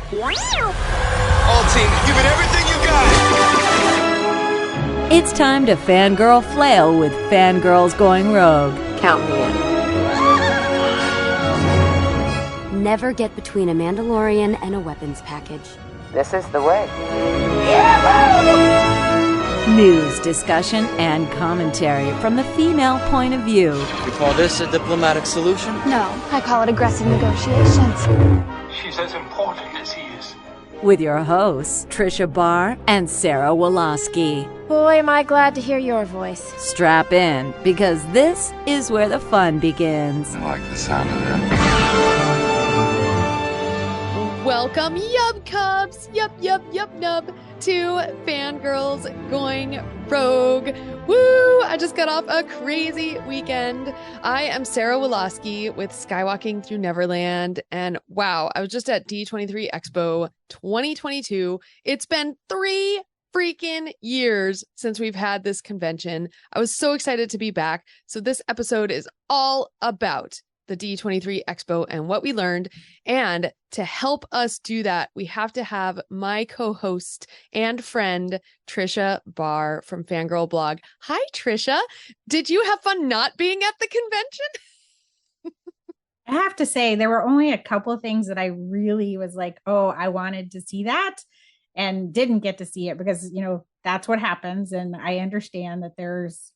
All team, give it everything you got. It's time to fangirl flail with Fangirls Going Rogue. Count me in. Never get between a Mandalorian and a weapons package. This is the way. News, discussion, and commentary from the female point of view. You call this a diplomatic solution? No, I call it aggressive negotiations. She's as important as he is. With your hosts, Trisha Barr and Sarah Woloski. Boy, am I glad to hear your voice. Strap in, because this is where the fun begins. I like the sound of that. Welcome, Yub Cubs, nub, to Fangirls Going Rogue. Woo! I just got off a crazy weekend. I am Sarah Woloski with Skywalking through Neverland. And wow, I was just at D23 Expo 2022. It's been 3 freaking years since we've had this convention. I was so excited to be back. So this episode is all about the D23 Expo and what we learned. And to help us do that, we have to have my co-host and friend, Trisha Barr from Fangirl Blog. Hi, Trisha. Did you have fun not being at the convention? I have to say, there were only a couple of things that I really was like, oh, I wanted to see that and didn't get to see it because, you know, that's what happens. And I understand that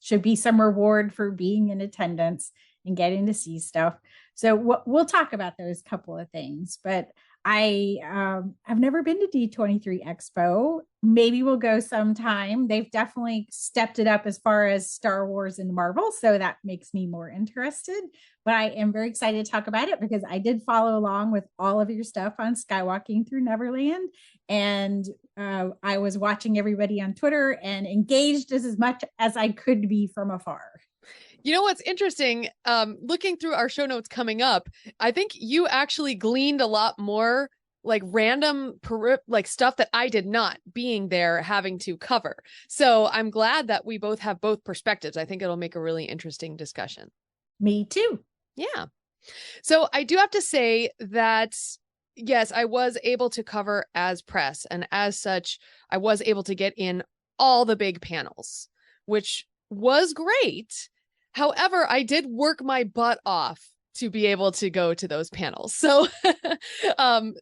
should be some reward for being in attendance and getting to see stuff. So we'll talk about those couple of things, but I've never been to D23 Expo. Maybe we'll go sometime. They've definitely stepped it up as far as Star Wars and Marvel. So that makes me more interested, but I am very excited to talk about it because I did follow along with all of your stuff on Skywalking through Neverland. And I was watching everybody on Twitter and engaged as much as I could be from afar. You know what's interesting? Looking through our show notes coming up, I think you actually gleaned a lot more like random stuff that I did not, being there, having to cover. So I'm glad that we both have both perspectives. I think it'll make a really interesting discussion. Me too. Yeah. So I do have to say that, yes, I was able to cover as press, and as such, I was able to get in all the big panels, which was great. However, I did work my butt off to be able to go to those panels. So,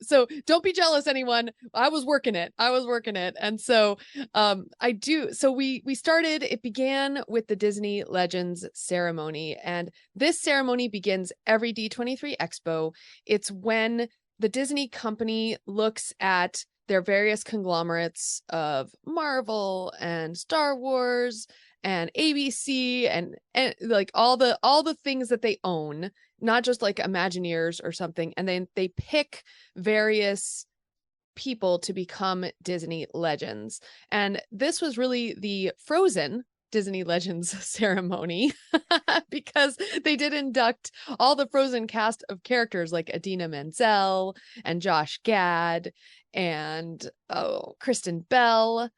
so don't be jealous, anyone. I was working it. And so, it began with the Disney Legends ceremony, and this ceremony begins every D23 Expo. It's when the Disney company looks at their various conglomerates of Marvel and Star Wars and ABC and like all the things that they own, not just like Imagineers or something. And then they pick various people to become Disney legends. And this was really the Frozen Disney Legends ceremony because they did induct all the Frozen cast of characters like Idina Menzel and Josh Gad and Kristen Bell.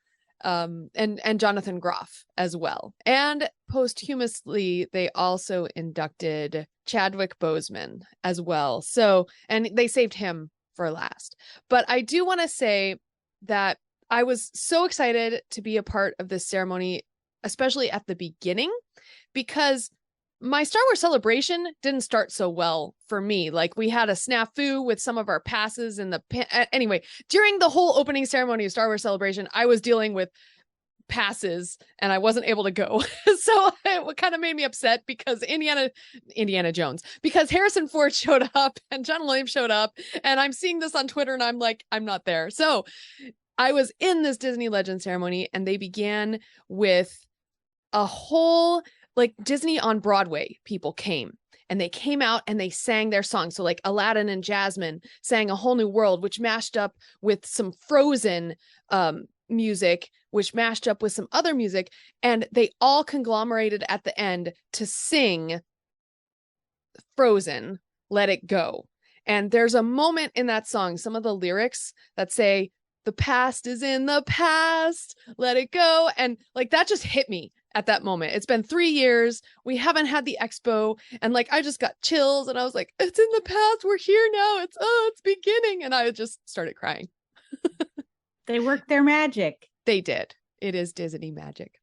And Jonathan Groff as well. And posthumously, they also inducted Chadwick Boseman as well. So, and they saved him for last. But I do want to say that I was so excited to be a part of this ceremony, especially at the beginning, because my Star Wars celebration didn't start so well for me. Like, we had a snafu with some of our passes in the anyway, during the whole opening ceremony of Star Wars Celebration, I was dealing with passes and I wasn't able to go. So it kind of made me upset because Indiana Jones, because Harrison Ford showed up and John Williams showed up, and I'm seeing this on Twitter and I'm like, I'm not there. So I was in this Disney Legends ceremony, and they began with a whole like Disney on Broadway people came, and they came out and they sang their songs. So like Aladdin and Jasmine sang A Whole New World, which mashed up with some Frozen music, which mashed up with some other music. And they all conglomerated at the end to sing Frozen, Let It Go. And there's a moment in that song, some of the lyrics that say, "The past is in the past, let it go." And like, that just hit me at that moment. It's been 3 years. We haven't had the expo. And like, I just got chills and I was like, it's in the past. We're here now. It's beginning. And I just started crying. They worked their magic. They did. It is Disney magic.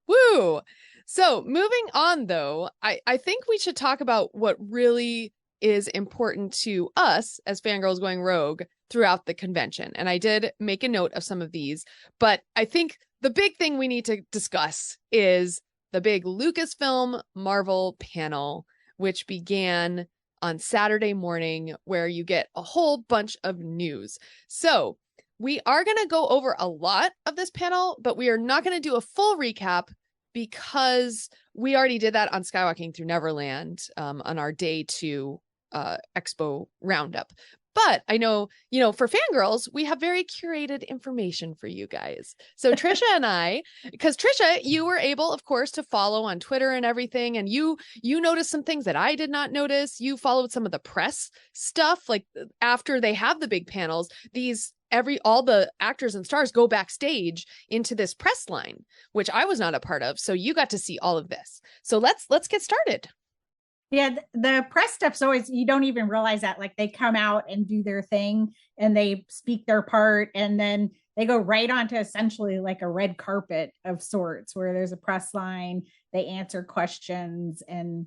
Woo. So moving on though, I think we should talk about what really is important to us as Fangirls Going Rogue throughout the convention. And I did make a note of some of these, but I think the big thing we need to discuss is the big Lucasfilm Marvel panel, which began on Saturday morning, where you get a whole bunch of news. So we are going to go over a lot of this panel, but we are not going to do a full recap because we already did that on Skywalking Through Neverland on our day 2 expo roundup. But I know, for Fangirls, we have very curated information for you guys. So Trisha and I, because Trisha, you were able, of course, to follow on Twitter and everything. And you noticed some things that I did not notice. You followed some of the press stuff, like after they have the big panels, all the actors and stars go backstage into this press line, which I was not a part of. So you got to see all of this. So let's get started. Yeah, the press stuff's always, you don't even realize that, like they come out and do their thing and they speak their part and then they go right onto essentially like a red carpet of sorts where there's a press line, they answer questions and,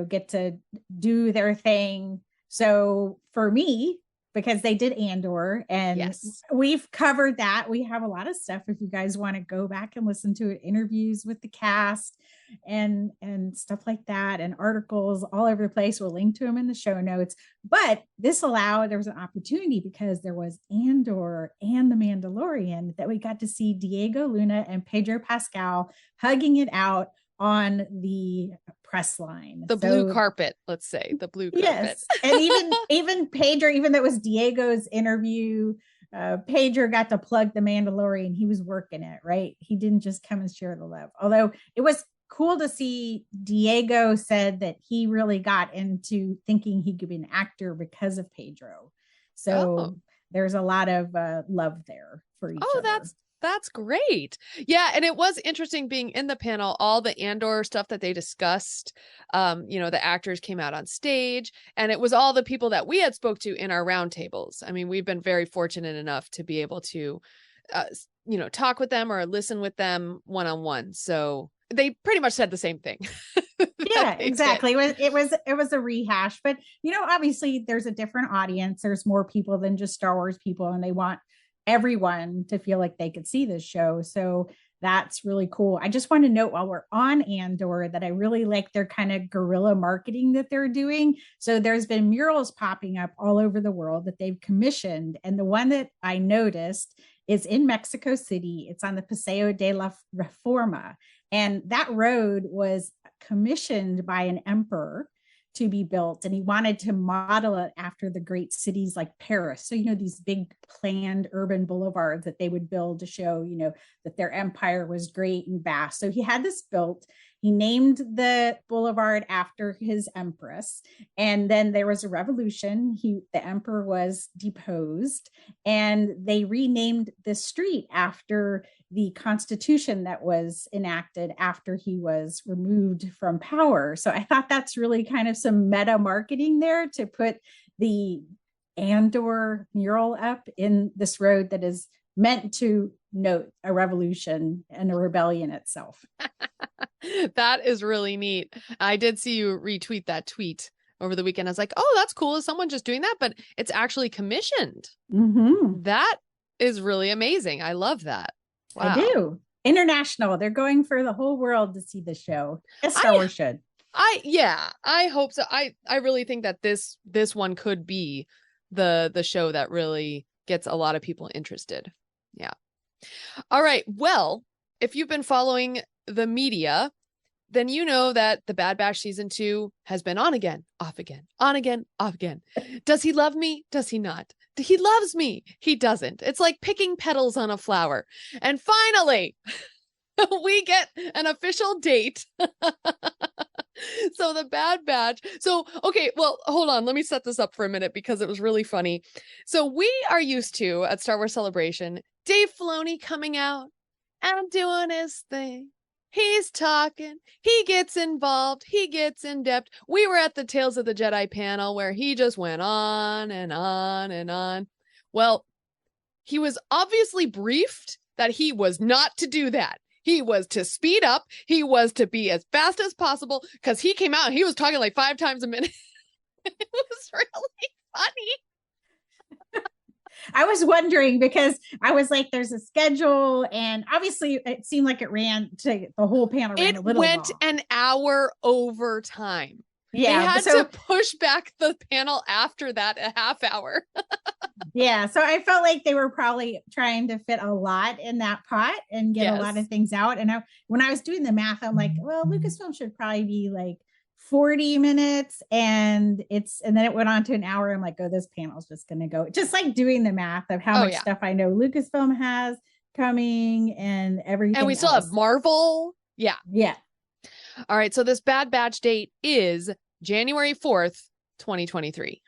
get to do their thing. So for me, because they did ANDOR and yes, we've covered that. We have a lot of stuff if you guys want to go back and listen to it, interviews with the cast and stuff like that, and articles all over the place. We'll link to them in the show notes. But there was an opportunity because there was ANDOR and The Mandalorian that we got to see Diego Luna and Pedro Pascal hugging it out on the press line, the blue carpet, let's say the blue carpet. Yes, and even Pedro, even though it was Diego's interview, Pedro got to plug The Mandalorian. He was working it, right? He didn't just come and share the love. Although it was cool to see, Diego said that he really got into thinking he could be an actor because of Pedro. So there's a lot of love there for each other. That's great. Yeah. And it was interesting being in the panel, all the ANDOR stuff that they discussed. The actors came out on stage and it was all the people that we had spoke to in our roundtables. I mean, we've been very fortunate enough to be able to, talk with them or listen with them one-on-one. So they pretty much said the same thing. Yeah, exactly. It was a rehash, but obviously there's a different audience. There's more people than just Star Wars people, and they want everyone to feel like they could see this show. So that's really cool. I just want to note while we're on ANDOR that I really like their kind of guerrilla marketing that they're doing. So there's been murals popping up all over the world that they've commissioned. And the one that I noticed is in Mexico City. It's on the Paseo de la Reforma. And that road was commissioned by an emperor to be built, and he wanted to model it after the great cities like Paris. So, these big planned urban boulevards that they would build to show, that their empire was great and vast. So he had this built. He named the boulevard after his empress. And then there was a revolution. The emperor was deposed, and they renamed the street after the constitution that was enacted after he was removed from power. So I thought that's really kind of some meta marketing there to put the ANDOR mural up in this road that is meant to note a revolution and a rebellion itself. That is really neat. I did see you retweet that tweet over the weekend. I was like, oh, that's cool. Is someone just doing that? But it's actually commissioned. Mm-hmm. That is really amazing. I love that. Wow. I do. International. They're going for the whole world to see the show. As Star Wars should. I hope so. I really think that this one could be the show that really gets a lot of people interested. Yeah. All right. Well, if you've been following the media, then you know that the Bad Batch season 2 has been on again, off again, on again, off again. Does he love me? Does he not? He loves me. He doesn't. It's like picking petals on a flower. And finally, we get an official date. So the Bad Batch. So, okay, well, hold on. Let me set this up for a minute because it was really funny. So we are used to, at Star Wars Celebration, Dave Filoni coming out and doing his thing. He's talking. He gets involved. He gets in depth. We were at the Tales of the Jedi panel where he just went on and on and on. Well, he was obviously briefed that he was not to do that. He was to speed up. He was to be as fast as possible because he came out and he was talking like 5 times a minute. It was really funny. I was wondering because I was like, there's a schedule, and obviously it seemed like the whole panel ran a little went long. an hour over time. Yeah, they had to push back the panel after that a half hour. Yeah, so I felt like they were probably trying to fit a lot in that pot and get a lot of things out. And when I was doing the math, I'm like, well, Lucasfilm should probably be like 40 minutes, and then it went on to an hour. I'm like, oh, this panel's just gonna go, just like doing the math of how much stuff I know Lucasfilm has coming and everything. And we still have Marvel. Yeah. All right, so this Bad Batch date is January 4th, 2023.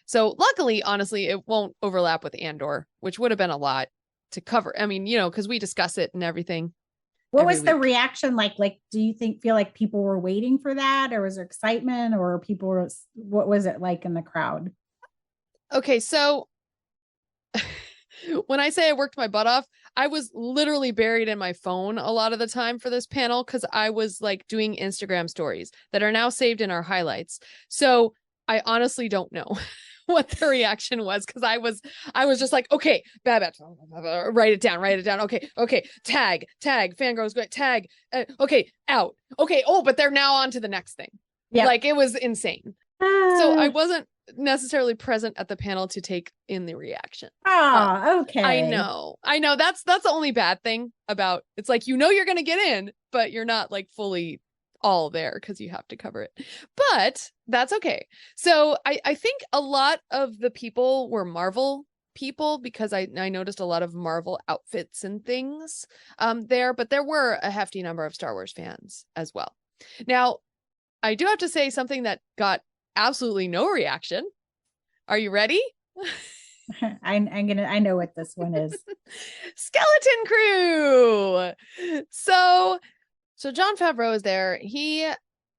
So luckily, honestly, it won't overlap with Andor, which would have been a lot to cover. I mean, because we discuss it and everything. What was the reaction like? Like, do you feel like people were waiting for that, or was there excitement, or what was it like in the crowd? Okay, so when I say I worked my butt off, I was literally buried in my phone a lot of the time for this panel because I was like doing Instagram stories that are now saved in our highlights. So I honestly don't know what the reaction was because I was just like, okay, Bad Batch, write it down. Okay, tag, fangirls, great, tag, okay, out, okay, oh, but they're now on to the next thing. Yeah, like it was insane. So I wasn't necessarily present at the panel to take in the reaction. Okay. I know. That's the only bad thing about it's like you're gonna get in, but you're not like fully all there because you have to cover it, but that's okay. So I think a lot of the people were Marvel people because I noticed a lot of Marvel outfits and things there, but there were a hefty number of Star Wars fans as well. Now, I do have to say something that got absolutely no reaction. Are you ready? I know what this one is. Skeleton Crew. So Jon Favreau is there. He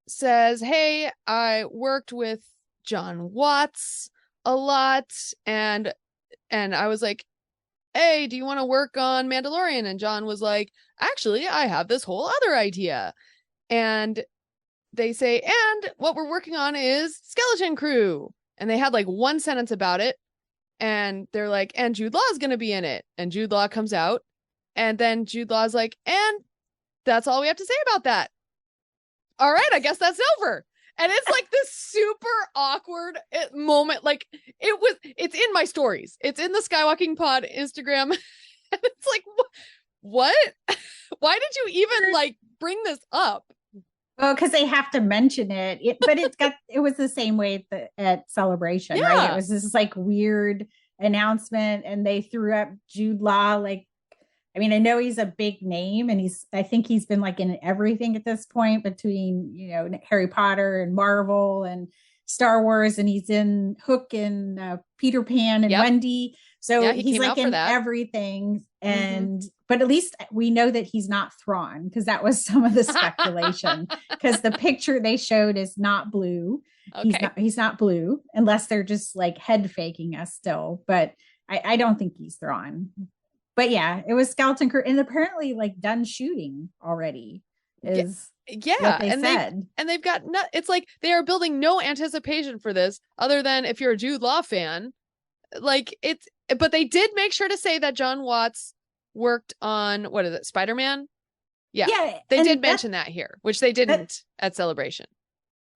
says, hey, I worked with John Watts a lot. And I was like, hey, do you want to work on Mandalorian? And John was like, actually, I have this whole other idea. And they say, and what we're working on is Skeleton Crew. And they had like one sentence about it. And they're like, and Jude Law is going to be in it. And Jude Law comes out. And then Jude Law's like, and that's all we have to say about that. All right, I guess that's over. And it's like this super awkward moment. Like it's in my stories. It's in the Skywalking Pod Instagram. And it's like, what? Why did you even like bring this up? Well, because they have to mention it. But it was the same way at Celebration, right? It was this like weird announcement, and they threw up Jude Law. Like, I mean, I know he's a big name, and I think he's been like in everything at this point between, Harry Potter and Marvel and Star Wars, and he's in Hook and Peter Pan and Wendy. So he's like in everything. And, but at least we know that he's not Thrawn, because that was some of the speculation, because the picture they showed is not blue. Okay. He's not blue, unless they're just like head faking us still. But I don't think he's Thrawn. But yeah, it was Skeleton Crew, and apparently like done shooting already is what they said. They've got it's like they are building no anticipation for this other than if you're a Jude Law fan, like but they did make sure to say that John Watts worked on, what is it, Spider-Man? Yeah, they did mention that here, which they didn't at Celebration.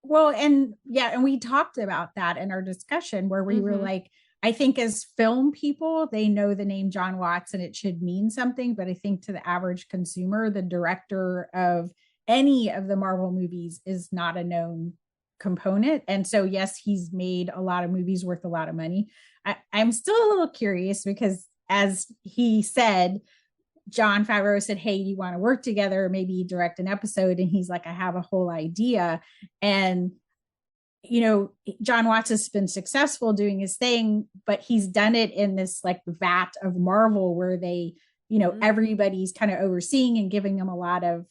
Well, and we talked about that in our discussion where we were like, I think as film people, they know the name John Watts and it should mean something. But I think to the average consumer, the director of any of the Marvel movies is not a known component. And so, yes, he's made a lot of movies worth a lot of money. I'm still a little curious because, as he said, Jon Favreau said, hey, you want to work together, maybe direct an episode? And he's like, I have a whole idea. And John Watts has been successful doing his thing, but he's done it in this like vat of Marvel where they, everybody's kind of overseeing and giving them a lot of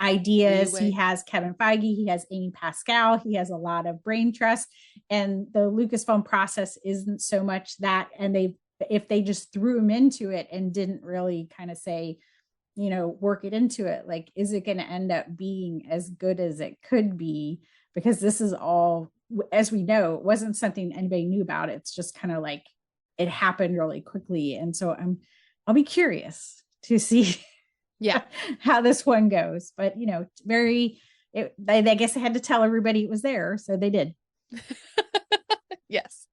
ideas. Leeway. He has Kevin Feige, he has Amy Pascal, he has a lot of brain trust. And the Lucasfilm process isn't so much that, and if they just threw him into it and didn't really kind of say, work it into it, like, is it going to end up being as good as it could be? Because this is all, as we know, it wasn't something anybody knew about. It's just kind of like it happened really quickly. And so I'll be curious to see how this one goes. But I guess I had to tell everybody it was there, so they did. Yes.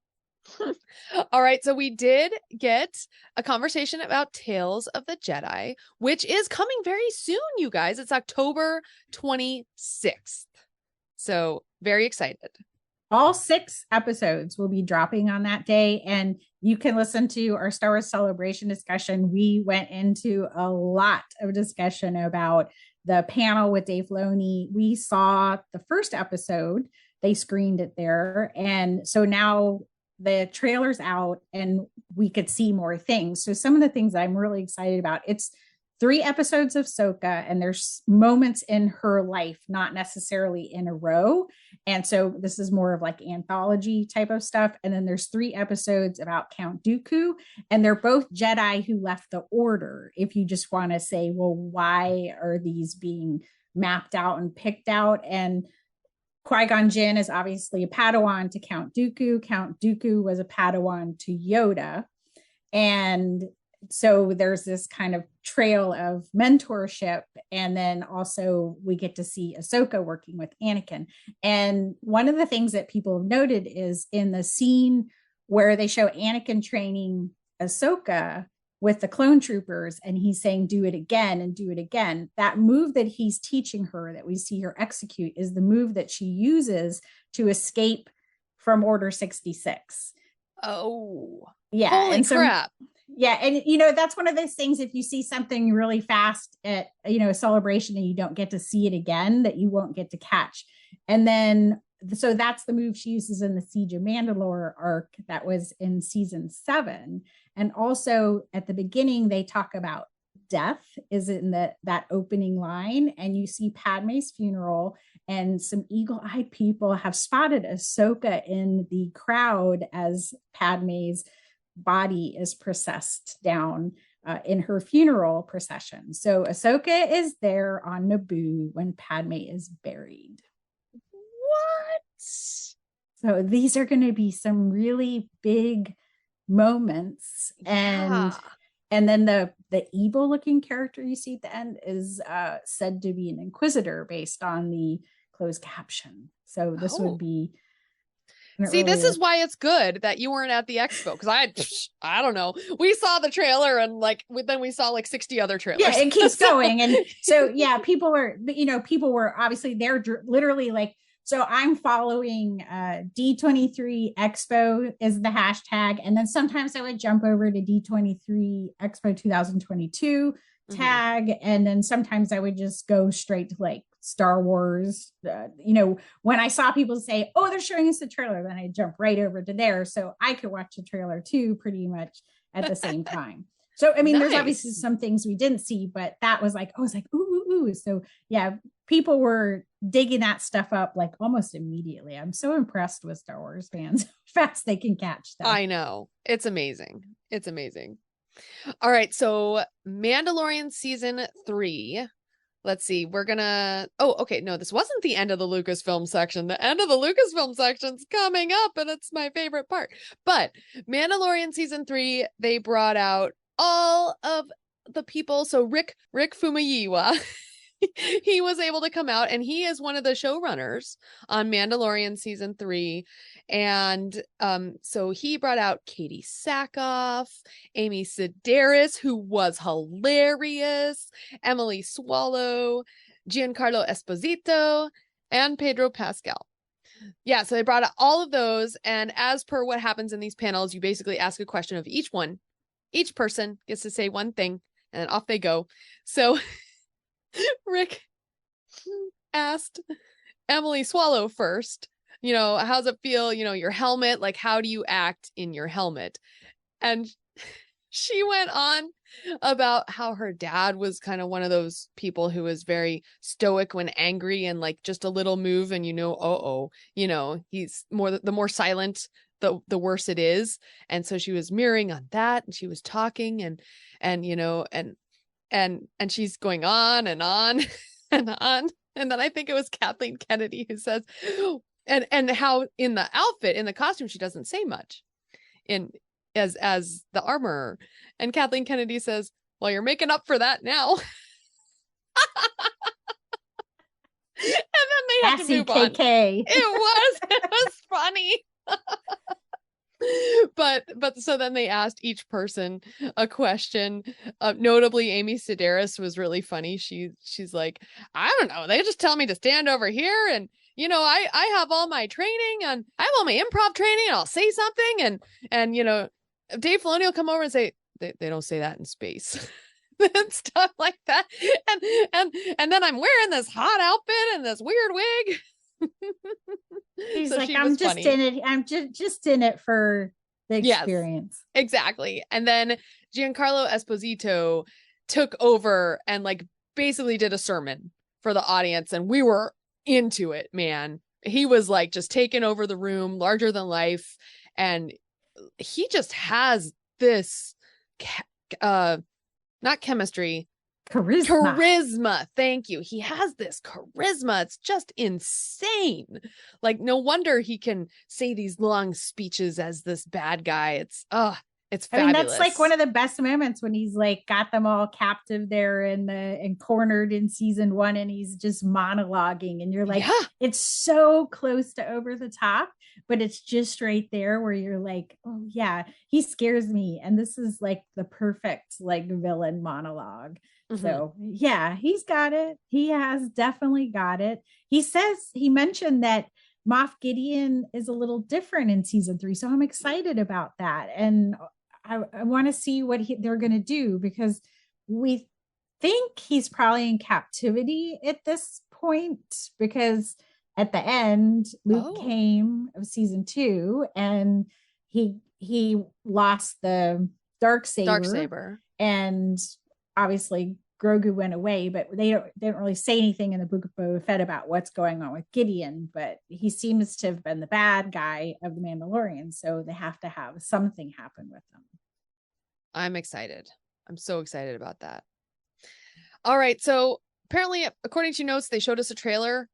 All right, so we did get a conversation about Tales of the Jedi, which is coming very soon, you guys. It's October 26th. So very excited. All 6 episodes will be dropping on that day, and you can listen to our Star Wars Celebration discussion. We went into a lot of discussion about the panel with Dave Filoni. We saw the first episode. They screened it there. And so now the trailer's out and we could see more things. So some of the things I'm really excited about, it's 3 episodes of Ahsoka, and there's moments in her life, not necessarily in a row. And so this is more of like anthology type of stuff. And then there's 3 episodes about Count Dooku, and they're both Jedi who left the Order. If you just want to say, well, why are these being mapped out and picked out? And Qui-Gon Jinn is obviously a Padawan to Count Dooku. Count Dooku was a Padawan to Yoda. And so there's this kind of trail of mentorship. And then also we get to see Ahsoka working with Anakin. And one of the things that people have noted is in the scene where they show Anakin training Ahsoka with the clone troopers, and he's saying, do it again and do it again. That move that he's teaching her, that we see her execute, is the move that she uses to escape from Order 66. Oh, yeah. Holy crap. Yeah. And, that's one of those things, if you see something really fast at, a celebration and you don't get to see it again, that you won't get to catch. And then, so that's the move she uses in the Siege of Mandalore arc that was in season 7. And also at the beginning, they talk about death is in that opening line, and you see Padme's funeral, and some eagle-eyed people have spotted Ahsoka in the crowd as Padme's body is processed down in her funeral procession. So Ahsoka is there on Naboo when Padme is buried. What? So these are going to be some really big moments. And then the evil looking character you see at the end is said to be an Inquisitor based on the closed caption. So this would be See, this is why it's good that you weren't at the expo, because I don't know. We saw the trailer and then we saw 60 other trailers. Yeah, it keeps going. And so, yeah, people were obviously they're literally so I'm following D23 Expo is the hashtag. And then sometimes I would jump over to D23 Expo 2022 tag. And then sometimes I would just go straight to Star Wars. When I saw people say, oh, they're showing us the trailer, then I jump right over to there. So I could watch the trailer too, pretty much at the same time. So, there's obviously some things we didn't see, but that was I was like, ooh, ooh, ooh. So yeah, people were digging that stuff up almost immediately. I'm so impressed with Star Wars fans, how fast they can catch stuff. I know. It's amazing. It's amazing. All right. So Mandalorian season 3. Let's see. We're gonna. Oh, okay. No, this wasn't the end of the Lucasfilm section. The end of the Lucasfilm section's coming up, and it's my favorite part. But Mandalorian season 3, they brought out all of the people. So Rick Famuyiwa, he was able to come out, and he is one of the showrunners on Mandalorian season 3. And so he brought out Katie Sackhoff, Amy Sedaris, who was hilarious, Emily Swallow, Giancarlo Esposito, and Pedro Pascal. Yeah, so they brought out all of those, and as per what happens in these panels, you basically ask a question of each one. Each person gets to say one thing, and then off they go. So Rick asked Emily Swallow first, how's it feel, your helmet, how do you act in your helmet? And she went on about how her dad was kind of one of those people who was very stoic when angry, and like just a little move and he's the more silent the worse it is. And so she was mirroring on that, and she was talking and she's going on and on and on. And then I think it was Kathleen Kennedy who says, and how in the outfit, in the costume, she doesn't say much as the armorer. And Kathleen Kennedy says, well, you're making up for that now. And then they had to move on. It was funny. But so then they asked each person a question. Notably, Amy Sedaris was really funny. She's like, I don't know, they just tell me to stand over here, and I have all my training, and I have all my improv training, and I'll say something, and Dave Filoni will come over and say, they don't say that in space. And stuff like that. And then I'm wearing this hot outfit and this weird wig. He's so like, I'm just funny. In it. I'm just in it for the experience. Yes, exactly. And then Giancarlo Esposito took over and like basically did a sermon for the audience, and we were into it, man. He was like just taking over the room, larger than life, and he just has this not chemistry, charisma. Thank you. He has this charisma. It's just insane. Like, no wonder he can say these long speeches as this bad guy. It's fabulous. I mean, that's like one of the best moments when he's like got them all captive there and cornered in season 1, and he's just monologuing, and you're like, it's so close to over the top, but it's just right there where you're like, oh yeah, he scares me, and this is like the perfect like villain monologue. So yeah, he's got it. He has definitely got it. He mentioned that Moff Gideon is a little different in season 3, so I'm excited about that, and I want to see what they're going to do, because we think he's probably in captivity at this point, because at the end Luke came of season 2 and he lost the dark saber, and obviously Grogu went away, but they don't really say anything in the Book of Boba Fett about what's going on with Gideon, but he seems to have been the bad guy of the Mandalorian, so they have to have something happen with them. I'm excited. I'm so excited about that. All right, so apparently, according to notes, they showed us a trailer.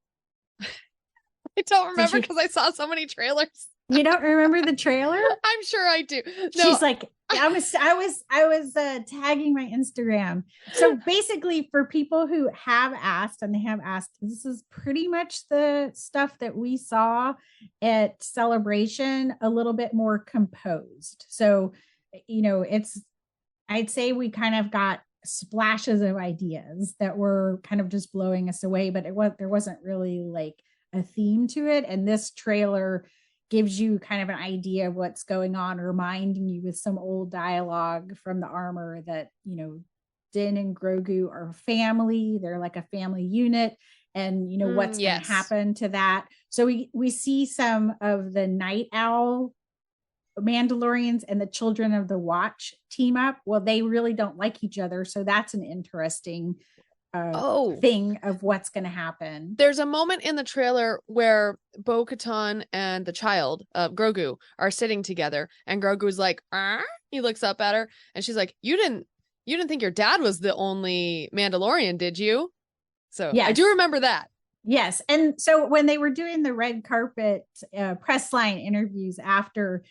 I don't remember because I saw so many trailers. You don't remember the trailer? I'm sure I do. No. She's like, I was tagging my Instagram. So basically, for people who have asked, and they have asked, this is pretty much the stuff that we saw at Celebration, a little bit more composed. So, I'd say we kind of got splashes of ideas that were kind of just blowing us away, but there wasn't really like a theme to it. And this trailer gives you kind of an idea of what's going on, reminding you with some old dialogue from the armor that, Din and Grogu are family. They're like a family unit, and what's going to happen to that. So we see some of the Night Owl Mandalorians and the Children of the Watch team up. Well, they really don't like each other, so that's an interesting thing of what's going to happen. There's a moment in the trailer where Bo-Katan and the child, Grogu, are sitting together, and Grogu's like, he looks up at her, and she's like, you didn't think your dad was the only Mandalorian, did you? So yes. I do remember that. Yes. And so when they were doing the red carpet press line interviews after,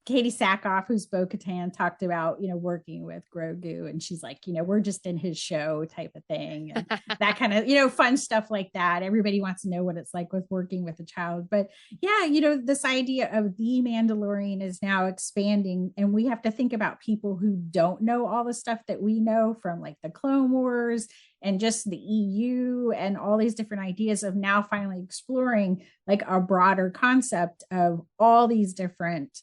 Katie Sackhoff, who's Bo-Katan, talked about, working with Grogu, and she's like, we're just in his show type of thing. And that kind of, fun stuff like that. Everybody wants to know what it's like with working with a child. But yeah, this idea of the Mandalorian is now expanding, and we have to think about people who don't know all the stuff that we know from like the Clone Wars and just the EU and all these different ideas of now finally exploring like a broader concept of all these different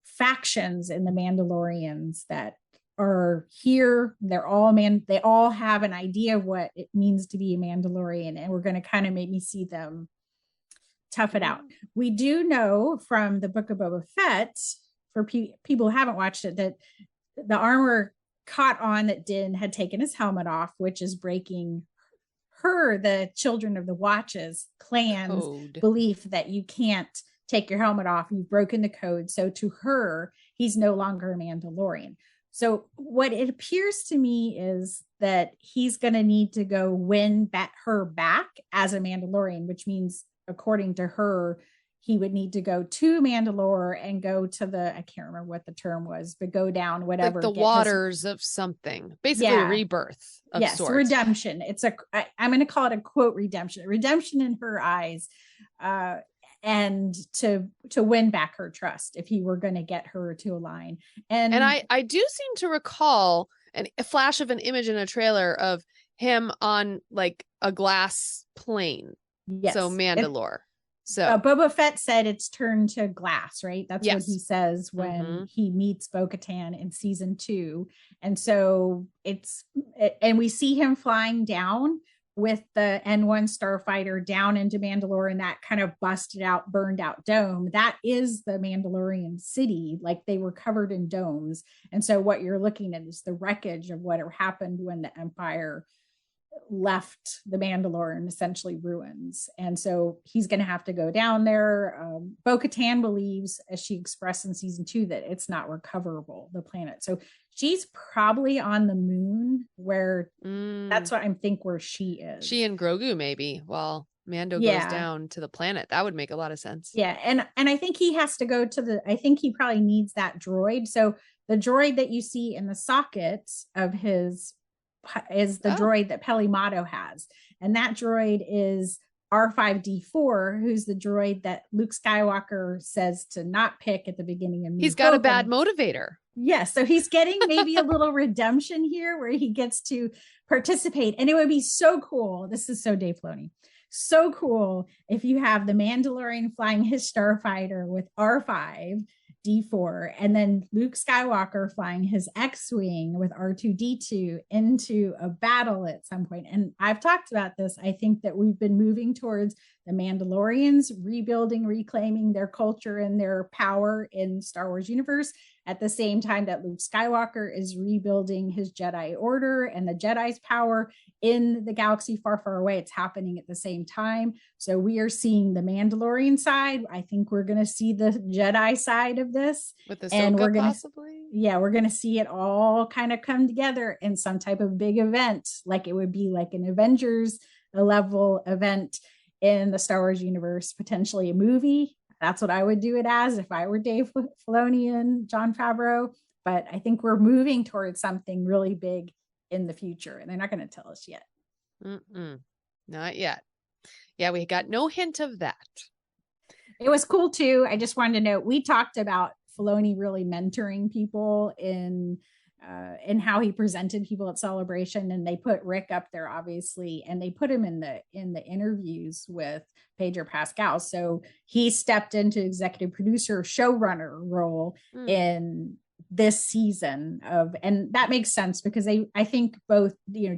factions in the Mandalorians that are here. They all have an idea of what it means to be a Mandalorian, and we're going to kind of maybe see them tough it out. We do know from the Book of Boba Fett, for people who haven't watched it, that the armor caught on that Din had taken his helmet off, which is breaking the Children of the Watches clan's belief that you can't take your helmet off. You've broken the code. So to her, he's no longer a Mandalorian. So what it appears to me is that he's going to need to go win her back as a Mandalorian, which means, according to her, he would need to go to Mandalore and go to I can't remember what the term was, but go down whatever. Like the waters of something, basically a rebirth of sorts. Redemption. I'm going to call it a quote redemption in her eyes. And to win back her trust if he were going to get her to align. And I do seem to recall a flash of an image in a trailer of him on like a glass plane. Yes. So Mandalore. So Boba Fett said it's turned to glass, right? That's yes. what he says when he meets Bo-Katan in season 2. And so and we see him flying down with the N1 starfighter down into Mandalore, and that kind of busted out, burned out dome. That is the Mandalorian city. Like, they were covered in domes. And so what you're looking at is the wreckage of what happened when the Empire left the Mandalore in essentially ruins. And so he's going to have to go down there. Bo-Katan believes, as she expressed in season 2, that it's not recoverable, the planet. So she's probably on the moon, where that's what I'm think where she is. She and Grogu maybe, while Mando goes down to the planet. That would make a lot of sense. Yeah. And I think he has to go I think he probably needs that droid. So the droid that you see in the sockets of his is the droid that Pelimato has. And that droid is R5D4, who's the droid that Luke Skywalker says to not pick at the beginning of He's got a bad motivator. Yeah, so he's getting maybe a little redemption here where he gets to participate. And it would be so cool. This is so Dave Filoni. So cool if you have the Mandalorian flying his starfighter with R5D4, and then Luke Skywalker flying his X-Wing with R2D2 into a battle at some point. And I've talked about this. I think that we've been moving towards the Mandalorians rebuilding, reclaiming their culture and their power in Star Wars universe, at the same time that Luke Skywalker is rebuilding his Jedi Order and the Jedi's power in the galaxy far, far away. It's happening at the same time. So we are seeing the Mandalorian side. I think we're going to see the Jedi side of this. With the and we're gonna, possibly? Yeah, we're going to see it all kind of come together in some type of big event. Like, it would be like an Avengers level event in the Star Wars universe, potentially a movie. That's what I would do it as if I were Dave Filoni and Jon Favreau. But I think we're moving towards something really big in the future, and they're not going to tell us yet. Not yet. Yeah, we got no hint of that. It was cool too. I just wanted to note, we talked about Filoni really mentoring people in how he presented people at Celebration, and they put Rick up there, obviously, and they put him in the interviews with Pedro Pascal. So he stepped into executive producer, showrunner role in this season and that makes sense because I think both,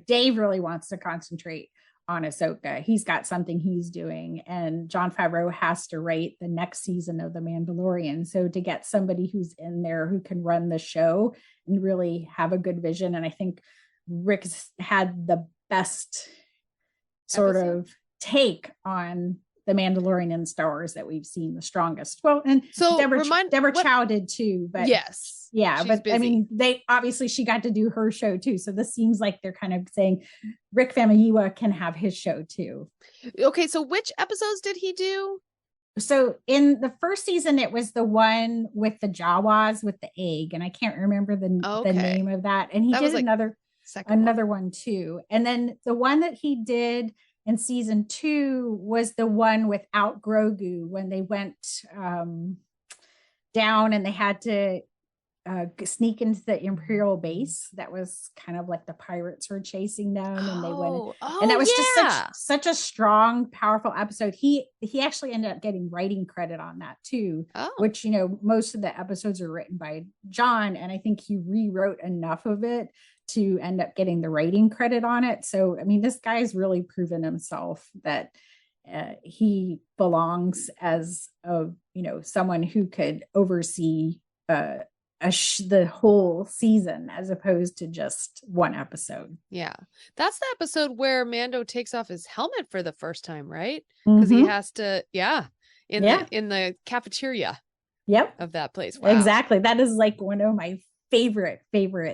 Dave really wants to concentrate on Ahsoka. He's got something he's doing, and Jon Favreau has to write the next season of The Mandalorian. So to get somebody who's in there who can run the show and really have a good vision, and I think Rick's had the best sort of take on The Mandalorian and Star Wars that we've seen, the strongest. Well, and so Deborah Chow did too, but yes. Yeah, but busy. I mean, she got to do her show too. So this seems like they're kind of saying Rick Famuyiwa can have his show too. Okay, so which episodes did he do? So in the first season, it was the one with the Jawas with the egg, and I can't remember the name of that. And he did another one too. And then the one that he did in season 2 was the one without Grogu, when they went down and they had to sneak into the Imperial base. That was kind of like the pirates were chasing them, and they went, and that was just such a strong, powerful episode. He actually ended up getting writing credit on that too, which, most of the episodes are written by John, and I think he rewrote enough of it to end up getting the writing credit on it. So, I mean, this guy's really proven himself that he belongs as someone who could oversee the whole season as opposed to just one episode. Yeah. That's the episode where Mando takes off his helmet for the first time, right? Because he has to, in the cafeteria of that place. Wow. Exactly. That is like one of my favorite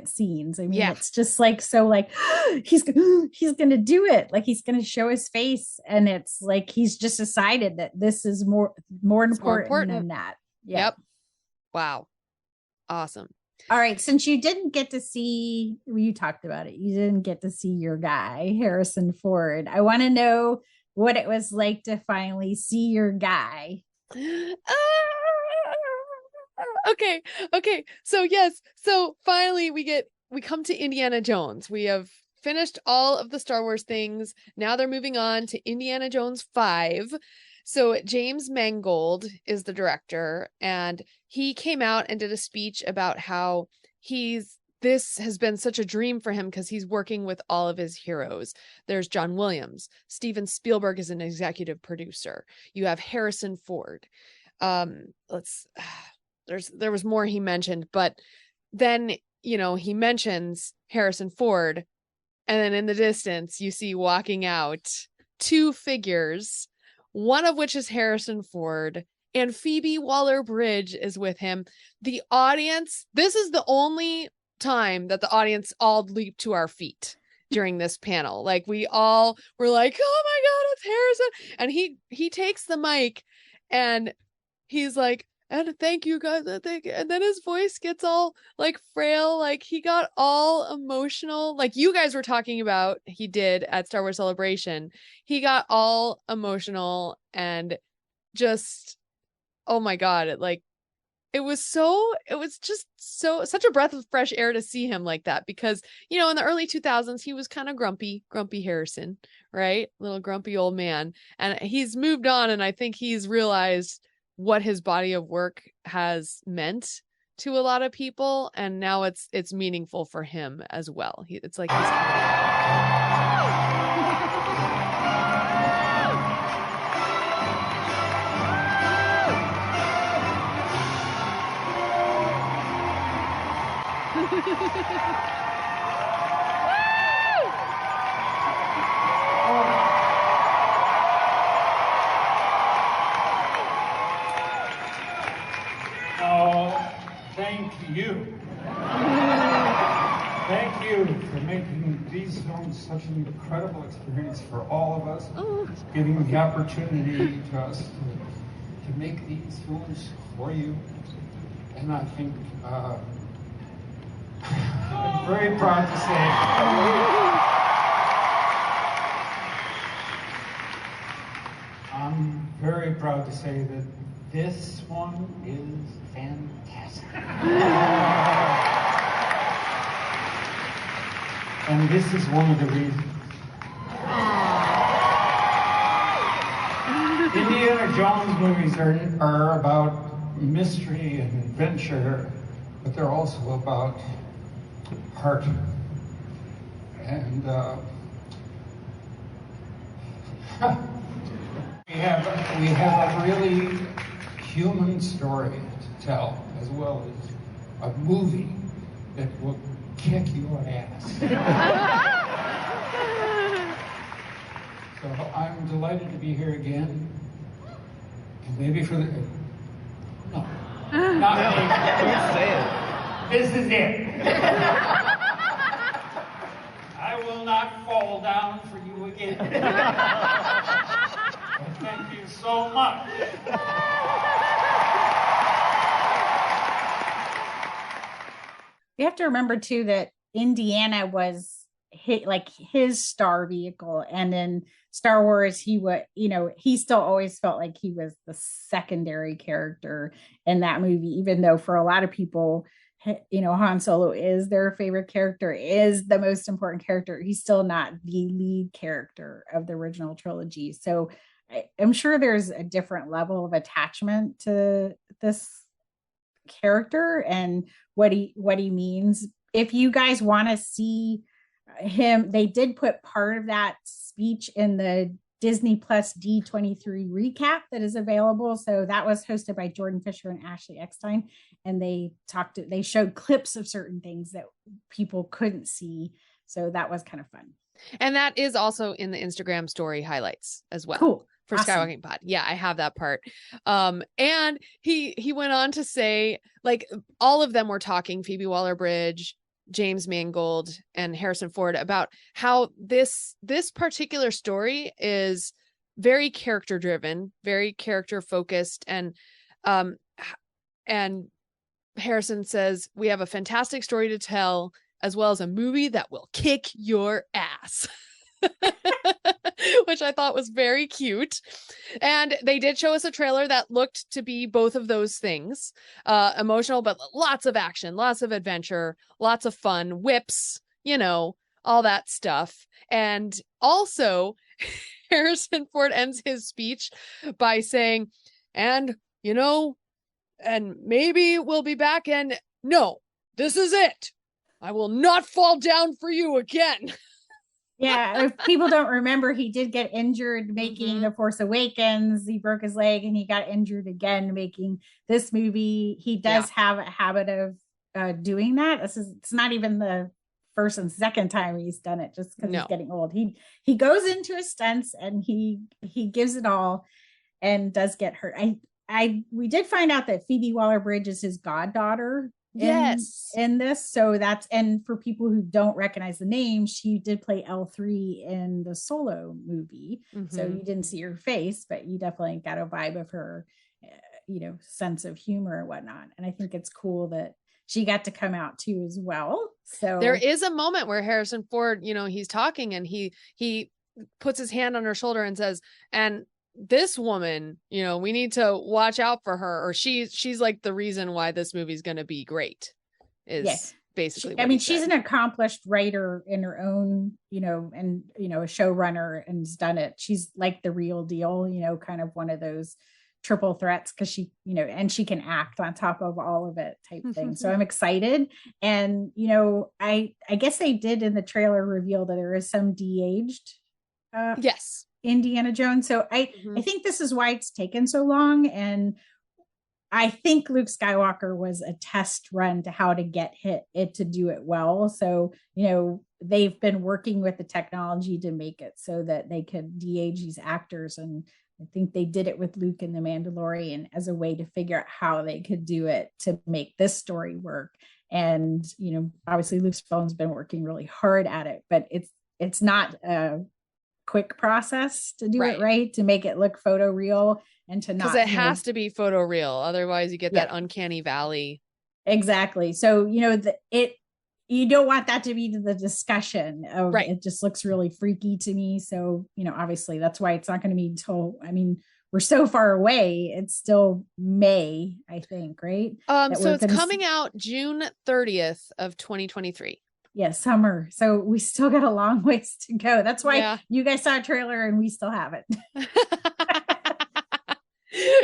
scenes. I mean, it's just like, so like he's gonna do it, like he's gonna show his face, and it's like he's just decided that this is more important than that. Yep. Wow. Awesome. All right, since you didn't get to see, you talked about it, you didn't get to see your guy Harrison Ford, I want to know what it was like to finally see your guy. Okay. So finally we come to Indiana Jones. We have finished all of the Star Wars things. Now they're moving on to Indiana Jones 5. So James Mangold is the director, and he came out and did a speech about how this has been such a dream for him because he's working with all of his heroes. There's John Williams. Steven Spielberg is an executive producer. You have Harrison Ford. There was more he mentioned, but then, he mentions Harrison Ford, and then in the distance you see walking out two figures, one of which is Harrison Ford, and Phoebe Waller-Bridge is with him. The audience, this is the only time that the audience all leaped to our feet during this panel. Like, we all were like, oh my God, it's Harrison. And he takes the mic and he's like, and thank you guys. And then his voice gets all like frail. Like, he got all emotional. Like you guys were talking about, he did at Star Wars Celebration. He got all emotional and just, oh my God. It was just such a breath of fresh air to see him like that, because, in the early 2000s, he was kind of grumpy Harrison, right? Little grumpy old man. And he's moved on. And I think he's realized what his body of work has meant to a lot of people, and now it's meaningful for him as well. It's like he's Thank you. Thank you for making these films such an incredible experience for all of us, giving the opportunity to us to make these films for you. And I think I'm very proud to say that this one is fantastic. And this is one of the reasons. Indiana Jones movies are about mystery and adventure, but they're also about heart. And we have a really human story to tell, as well as a movie that will kick your ass. So I'm delighted to be here again. And maybe for the... No. Not me. Don't say it. This is it. I will not fall down for you again. Thank you so much. You have to remember too that Indiana was his star vehicle, and in Star Wars he still always felt like he was the secondary character in that movie, even though for a lot of people, Han Solo is their favorite character, is the most important character. He's still not the lead character of the original trilogy. So I'm sure there's a different level of attachment to this character and what he means. If you guys want to see him, they did put part of that speech in the Disney Plus D23 recap that is available. So that was hosted by Jordan Fisher and Ashley Eckstein. And they showed clips of certain things that people couldn't see. So that was kind of fun. And that is also in the Instagram story highlights as well. Cool. For Awesome. Skywalking Pod. Yeah, I have that part. And he went on to say, like, all of them were talking, Phoebe Waller-Bridge, James Mangold, and Harrison Ford, about how this particular story is very character driven, very character focused, and Harrison says, we have a fantastic story to tell, as well as a movie that will kick your ass. Which I thought was very cute. And they did show us a trailer that looked to be both of those things. Emotional, but lots of action, lots of adventure, lots of fun, whips, all that stuff. And also, Harrison Ford ends his speech by saying, and maybe we'll be back, and no, this is it. I will not fall down for you again. Yeah, if people don't remember, he did get injured making The Force Awakens. He broke his leg and he got injured again making this movie. He does have a habit of doing that. It's not even the first and second time he's done it, just because he's getting old. He goes into his stunts and he gives it all and does get hurt. We did find out that Phoebe Waller-Bridge is his goddaughter. In this, so and for people who don't recognize the name, she did play L3 in the Solo movie. So you didn't see her face, but you definitely got a vibe of her sense of humor and whatnot. And I think it's cool that she got to come out too as well. So there is a moment where Harrison Ford, he's talking and he puts his hand on her shoulder and says, and this woman, we need to watch out for her, or she's like the reason why this movie's going to be great, is basically what she's an accomplished writer in her own, and a showrunner, and has done it. She's like the real deal, kind of one of those triple threats, because she, and she can act on top of all of it type thing. So I'm excited. And I guess they did in the trailer reveal that there is some de-aged Indiana Jones. So I think this is why it's taken so long. And I think Luke Skywalker was a test run to how to get it to do it well. So, they've been working with the technology to make it so that they could de-age these actors. And I think they did it with Luke and the Mandalorian as a way to figure out how they could do it to make this story work. And, obviously Lucasfilm's been working really hard at it, but it's not a quick process to do it right, to make it look photoreal and to not, because it has to be photoreal, otherwise you get that uncanny valley. Exactly. So you don't want that to be the discussion of it just looks really freaky to me. So obviously that's why it's not going to be until, we're so far away. It's still May, I think, right? So it's coming out June 30th of 2023. Yeah, summer. So we still got a long ways to go. That's why you guys saw a trailer and we still have it.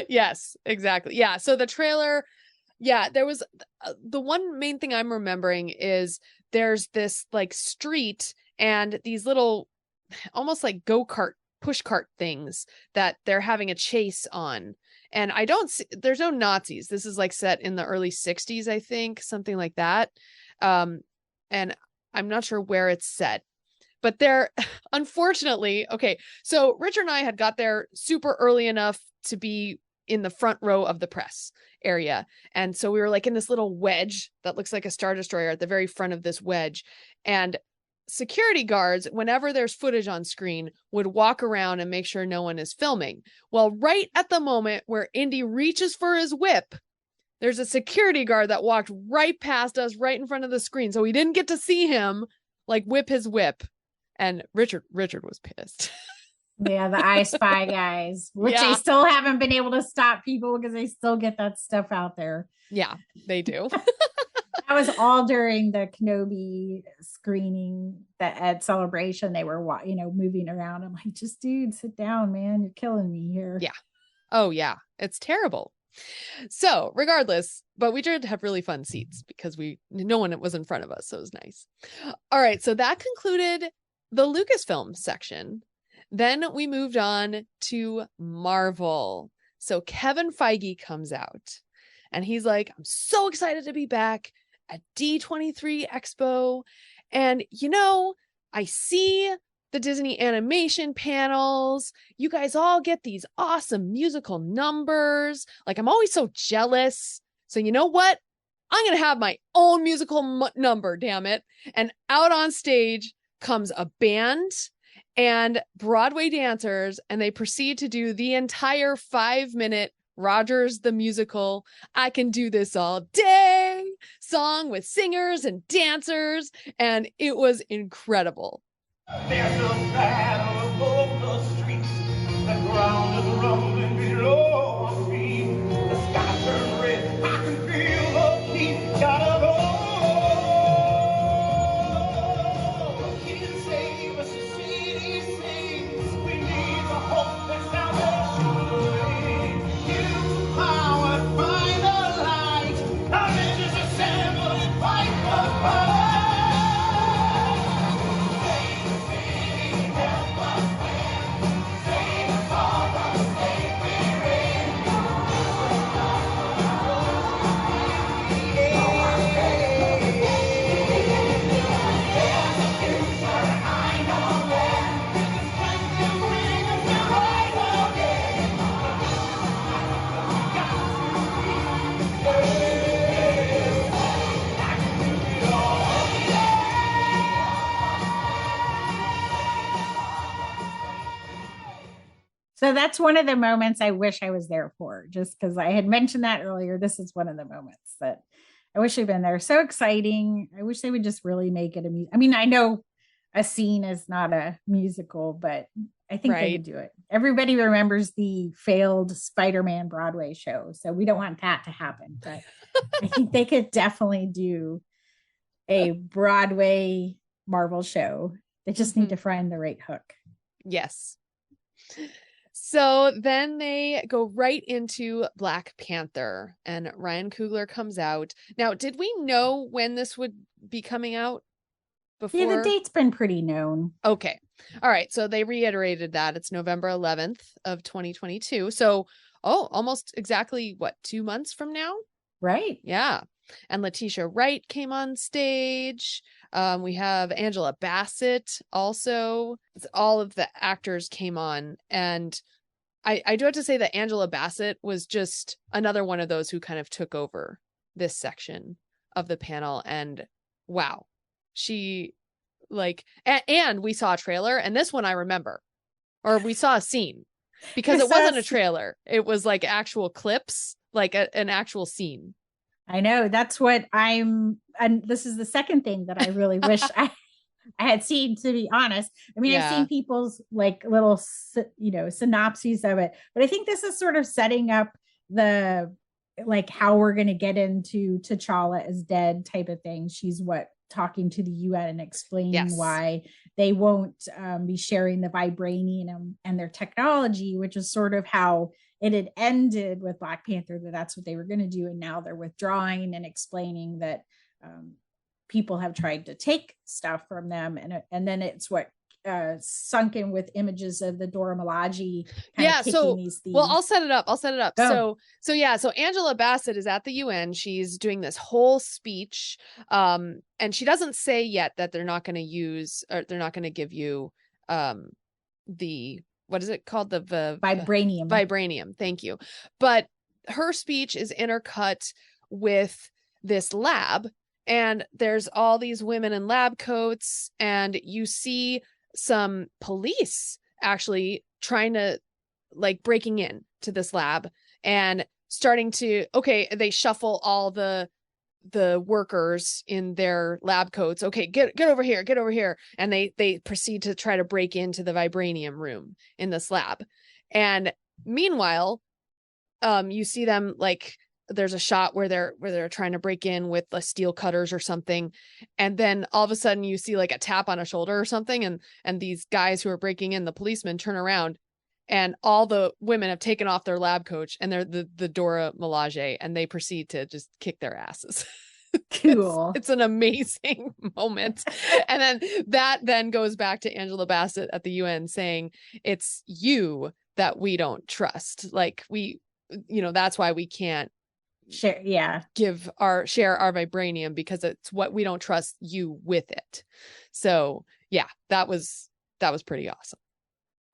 Yes, exactly. Yeah. So the trailer, there was the one main thing I'm remembering is there's this like street and these little almost like go-kart push cart things that they're having a chase on. And I don't see, there's no Nazis. This is like set in the early 60s, I think, something like that. And I'm not sure where it's set, but they're unfortunately, so Richard and I had got there super early enough to be in the front row of the press area. And so we were like in this little wedge that looks like a Star Destroyer at the very front of this wedge. And security guards, whenever there's footage on screen, would walk around and make sure no one is filming. Well, right at the moment where Indy reaches for his whip, there's a security guard that walked right past us, right in front of the screen. So we didn't get to see him like whip his whip. And Richard was pissed. Yeah, the I Spy guys, which they still haven't been able to stop people because they still get that stuff out there. Yeah, they do. That was all during the Kenobi screening that at Celebration. They were, moving around. I'm like, just dude, sit down, man. You're killing me here. Yeah. Oh, yeah. It's terrible. So regardless, but we did have really fun seats because no one was in front of us. So it was nice. All right. So that concluded the Lucasfilm section. Then we moved on to Marvel. So Kevin Feige comes out and he's like, I'm so excited to be back at D23 Expo. And, I see the Disney animation panels. You guys all get these awesome musical numbers. Like, I'm always so jealous. So you know what? I'm going to have my own musical number, damn it. And out on stage comes a band and Broadway dancers, and they proceed to do the entire 5-minute Rogers the Musical, I Can Do This All Day song with singers and dancers, and it was incredible. There's a battle above the streets, the ground is rumbling below our feet, the sky turns red, I can feel the heat, gotta go. Can't save us, the city sings, we need the hope that's now there. You powered by the light, our engines assemble and fight the fight. So that's one of the moments I wish I was there for, just because I had mentioned that earlier. This is one of the moments that I wish I'd been there. So exciting. I wish they would just really make it I mean, I know a scene is not a musical, but I think they could do it. Everybody remembers the failed Spider-Man Broadway show. So we don't want that to happen. But I think they could definitely do a Broadway Marvel show. They just need to find the right hook. Yes. So then they go right into Black Panther and Ryan Coogler comes out. Now, did we know when this would be coming out before? Yeah, the date's been pretty known. Okay. All right. So they reiterated that it's November 11th of 2022. So, almost exactly 2 months from now? Right. Yeah. And Letitia Wright came on stage. We have Angela Bassett also. All of the actors came on. And I do have to say that Angela Bassett was just another one of those who kind of took over this section of the panel. And wow, she and we saw a trailer, and this one I remember, or we saw a scene, because it wasn't a trailer. It was like actual clips, like an actual scene. I know, that's what and this is the second thing that I really wish I had seen, to be honest. I mean, I've seen people's like little, synopses of it, but I think this is sort of setting up the, like, how we're going to get into T'Challa is dead type of thing. She's talking to the UN and explaining why they won't be sharing the vibranium and their technology, which is sort of how it had ended with Black Panther, that's what they were going to do. And now they're withdrawing and explaining that people have tried to take stuff from them. And then it's sunken with images of the Dora Milaje. Well, I'll set it up. Oh. So Angela Bassett is at the UN. She's doing this whole speech. And she doesn't say yet that they're not going to use, or they're not going to give you what is it called? The vibranium. Vibranium. Thank you. But her speech is intercut with this lab, and there's all these women in lab coats, and you see some police actually trying to, like, breaking in to this lab and starting to, they shuffle all the workers in their lab coats. Okay, get over here. And they proceed to try to break into the vibranium room in this lab. And meanwhile, you see them, like, there's a shot where they're trying to break in with the steel cutters or something. And then all of a sudden you see like a tap on a shoulder or something. And these guys who are breaking in, the policemen, turn around, and all the women have taken off their lab coat, and they're the Dora Milaje, and they proceed to just kick their asses. Cool. It's an amazing moment. And then that then goes back to Angela Bassett at the UN saying, it's you that we don't trust. Like that's why we can't share share our vibranium, because it's what we don't trust you with it. So yeah, that was pretty awesome.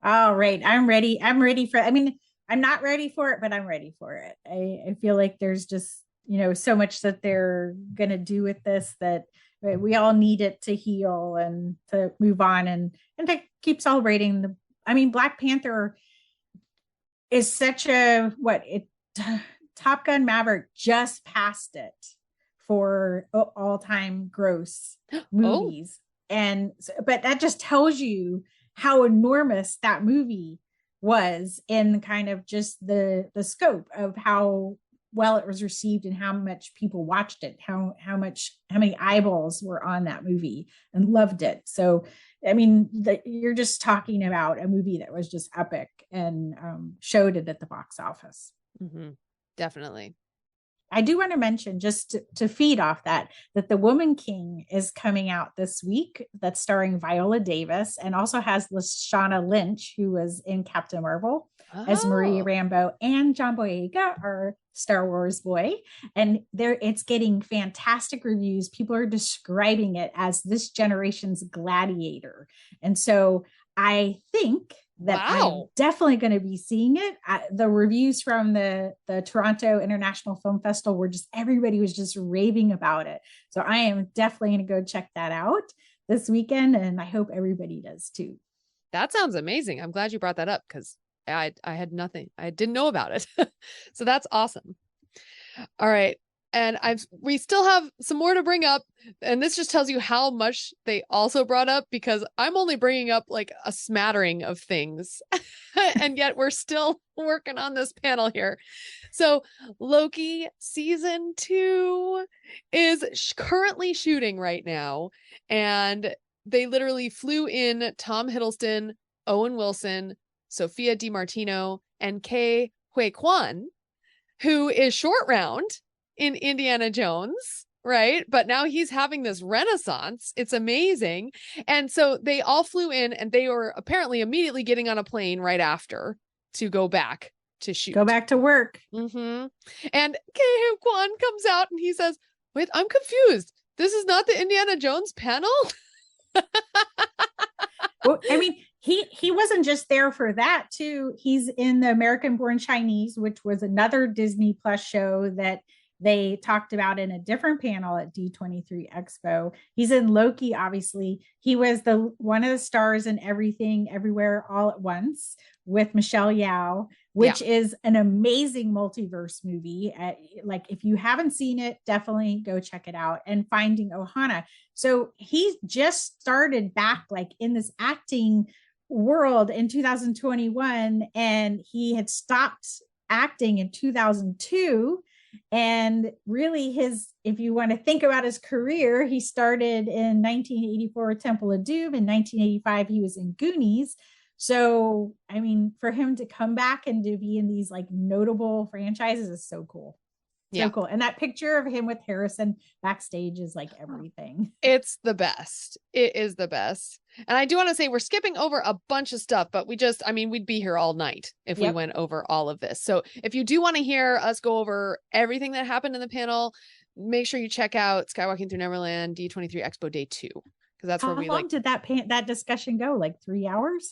All right. I'm ready. I'm not ready for it, but I'm ready for it. I feel like there's just, so much that they're going to do with this that we all need it to heal and to move on and to keep celebrating Black Panther is such Top Gun Maverick just passed it for all-time gross movies. But that just tells you how enormous that movie was in kind of just the scope of how well it was received and how much people watched it, how many eyeballs were on that movie and loved it. So, you're just talking about a movie that was just epic and showed it at the box office. Mm-hmm. Definitely. I do want to mention, just to feed off that The Woman King is coming out this week. That's starring Viola Davis and also has Lashana Lynch, who was in Captain Marvel as Marie Rambeau, and John Boyega, our Star Wars boy. And it's getting fantastic reviews. People are describing it as this generation's Gladiator. And so I think that I'm definitely going to be seeing it. The reviews from the Toronto International Film Festival everybody was just raving about it. So I am definitely going to go check that out this weekend. And I hope everybody does too. That sounds amazing. I'm glad you brought that up, because I had nothing. I didn't know about it. So that's awesome. All right. And we still have some more to bring up. And this just tells you how much they also brought up, because I'm only bringing up like a smattering of things. And yet we're still working on this panel here. So Loki season 2 is currently shooting right now. And they literally flew in Tom Hiddleston, Owen Wilson, Sophia DiMartino, and Ke Huy Quan, who is Short Round in Indiana Jones, right? But now he's having this renaissance. It's amazing. And so they all flew in, and they were apparently immediately getting on a plane right after to go back to shoot. Go back to work. Mm-hmm. And Ke Huy Quan comes out and he says, wait, I'm confused. This is not the Indiana Jones panel? Well, he wasn't just there for that too. He's in the American Born Chinese, which was another Disney Plus show that they talked about in a different panel at D23 Expo. He's in Loki, obviously. He was one of the stars in Everything Everywhere All at Once with Michelle Yeoh, which is an amazing multiverse movie. Like, if you haven't seen it, definitely go check it out. And Finding Ohana. So he just started back like in this acting world in 2021, and he had stopped acting in 2002. And really if you want to think about his career, he started in 1984 Temple of Doom. In 1985 he was in Goonies. So for him to come back and to be in these like notable franchises is so cool. So cool. And that picture of him with Harrison backstage is like everything. It's the best. It is the best. And I do want to say we're skipping over a bunch of stuff, but we'd be here all night if we went over all of this. So if you do want to hear us go over everything that happened in the panel, make sure you check out Skywalking Through Neverland D23 Expo Day 2. Because that's where How long did that discussion go? Like 3 hours?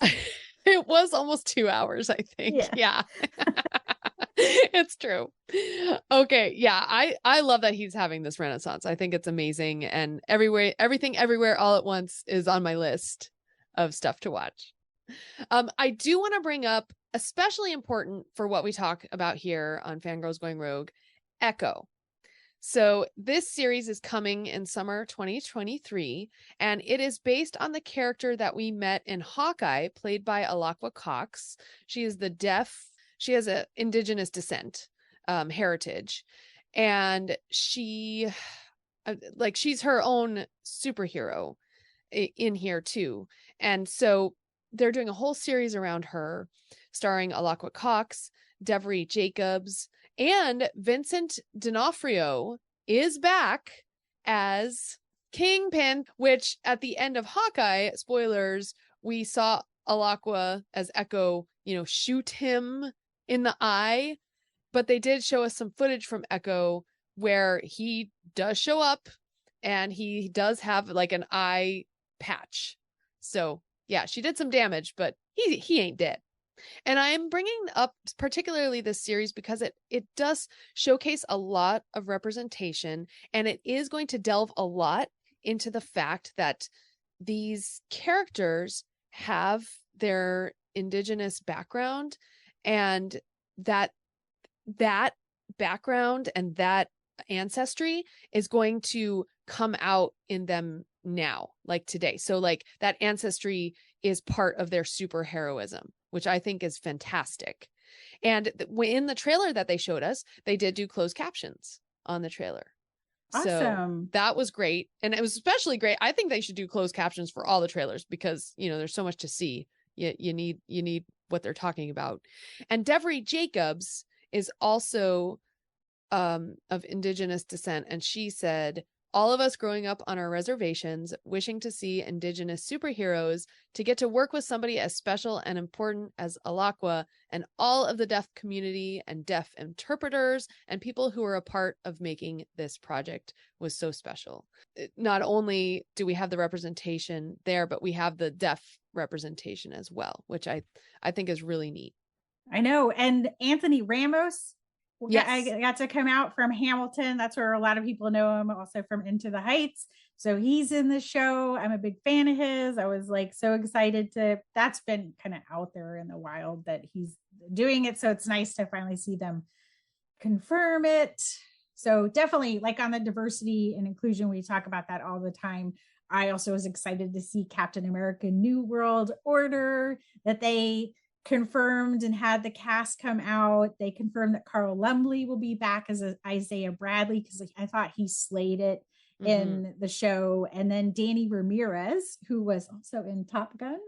It was almost 2 hours, I think. Yeah. It's true. Okay. Yeah. I love that he's having this renaissance. I think it's amazing. And Everything Everywhere All at Once is on my list of stuff to watch. I do want to bring up, especially important for what we talk about here on Fangirls Going Rogue, Echo. So this series is coming in summer 2023, and it is based on the character that we met in Hawkeye, played by Alaqua Cox. She is she has an indigenous descent, heritage, and she's her own superhero in here too. And so they're doing a whole series around her, starring Alaqua Cox, Devery Jacobs, and Vincent D'Onofrio is back as Kingpin, which at the end of Hawkeye, spoilers, we saw Alakwa as Echo, shoot him in the eye. But they did show us some footage from Echo where he does show up and he does have like an eye patch. So yeah, she did some damage, but he ain't dead. And I am bringing up particularly this series because it does showcase a lot of representation, and it is going to delve a lot into the fact that these characters have their indigenous background, and that background and that ancestry is going to come out in them now, like today. So like that ancestry is part of their superheroism, which I think is fantastic. And in the trailer that they showed us, they did do closed captions on the trailer. Awesome. So that was great. And it was especially great. I think they should do closed captions for all the trailers because, there's so much to see. You need what they're talking about. And Devery Jacobs is also of indigenous descent. And she said, all of us growing up on our reservations, wishing to see indigenous superheroes, to get to work with somebody as special and important as Alakwa, and all of the deaf community and deaf interpreters and people who are a part of making this project was so special. Not only do we have the representation there, but we have the deaf representation as well, which I think is really neat. I know. And Anthony Ramos, yes, I got to come out from Hamilton. That's where a lot of people know him, also from Into the Heights. So he's in the show. I'm a big fan of his. I was like so excited that's been kind of out there in the wild that he's doing it. So it's nice to finally see them confirm it. So definitely, like on the diversity and inclusion, we talk about that all the time. I also was excited to see Captain America New World Order, that they confirmed and had the cast come out. They confirmed that Carl Lumbly will be back as Isaiah Bradley, because I thought he slayed it in the show. And then Danny Ramirez, who was also in Top Gun,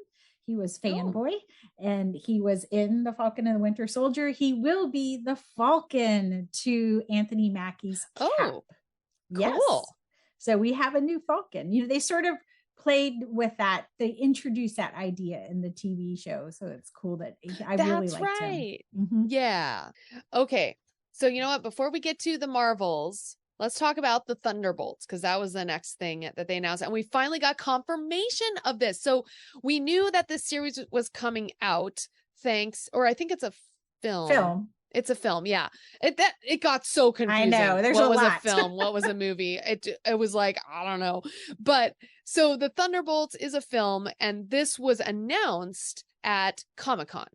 he was Fanboy, and he was in The Falcon and the Winter Soldier. He will be the Falcon to Anthony Mackie's cap. Cool. Yes. So we have a new Falcon. They sort of played with that. They introduced that idea in the TV show. So it's cool that I really liked him. Mm-hmm. Yeah. Okay. So you know what? Before we get to the Marvels, let's talk about the Thunderbolts, because that was the next thing that they announced. And we finally got confirmation of this. So we knew that this series was coming out or I think it's a film. It's a film, yeah. It got so confusing. I know. There's what a was lot. a film? What was a movie? It was like, I don't know. But so the Thunderbolts is a film, and this was announced at Comic-Con,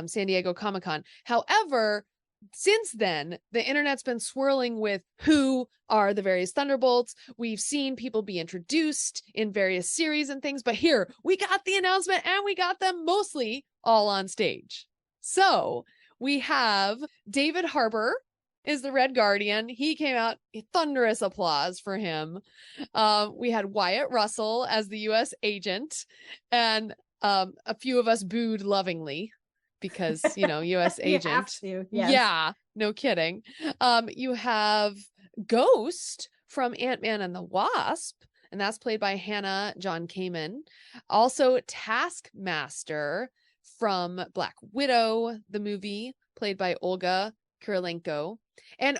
San Diego Comic-Con. However, since then, the internet's been swirling with who are the various Thunderbolts. We've seen people be introduced in various series and things, but here we got the announcement, and we got them mostly all on stage. So we have David Harbour is the Red Guardian. He came out, thunderous applause for him. We had Wyatt Russell as the U.S. agent, and a few of us booed lovingly because, U.S. agent. You have to, yes. Yeah, no kidding. You have Ghost from Ant-Man and the Wasp, and that's played by Hannah John Kamen. Also Taskmaster from Black Widow, the movie, played by Olga Kurylenko. And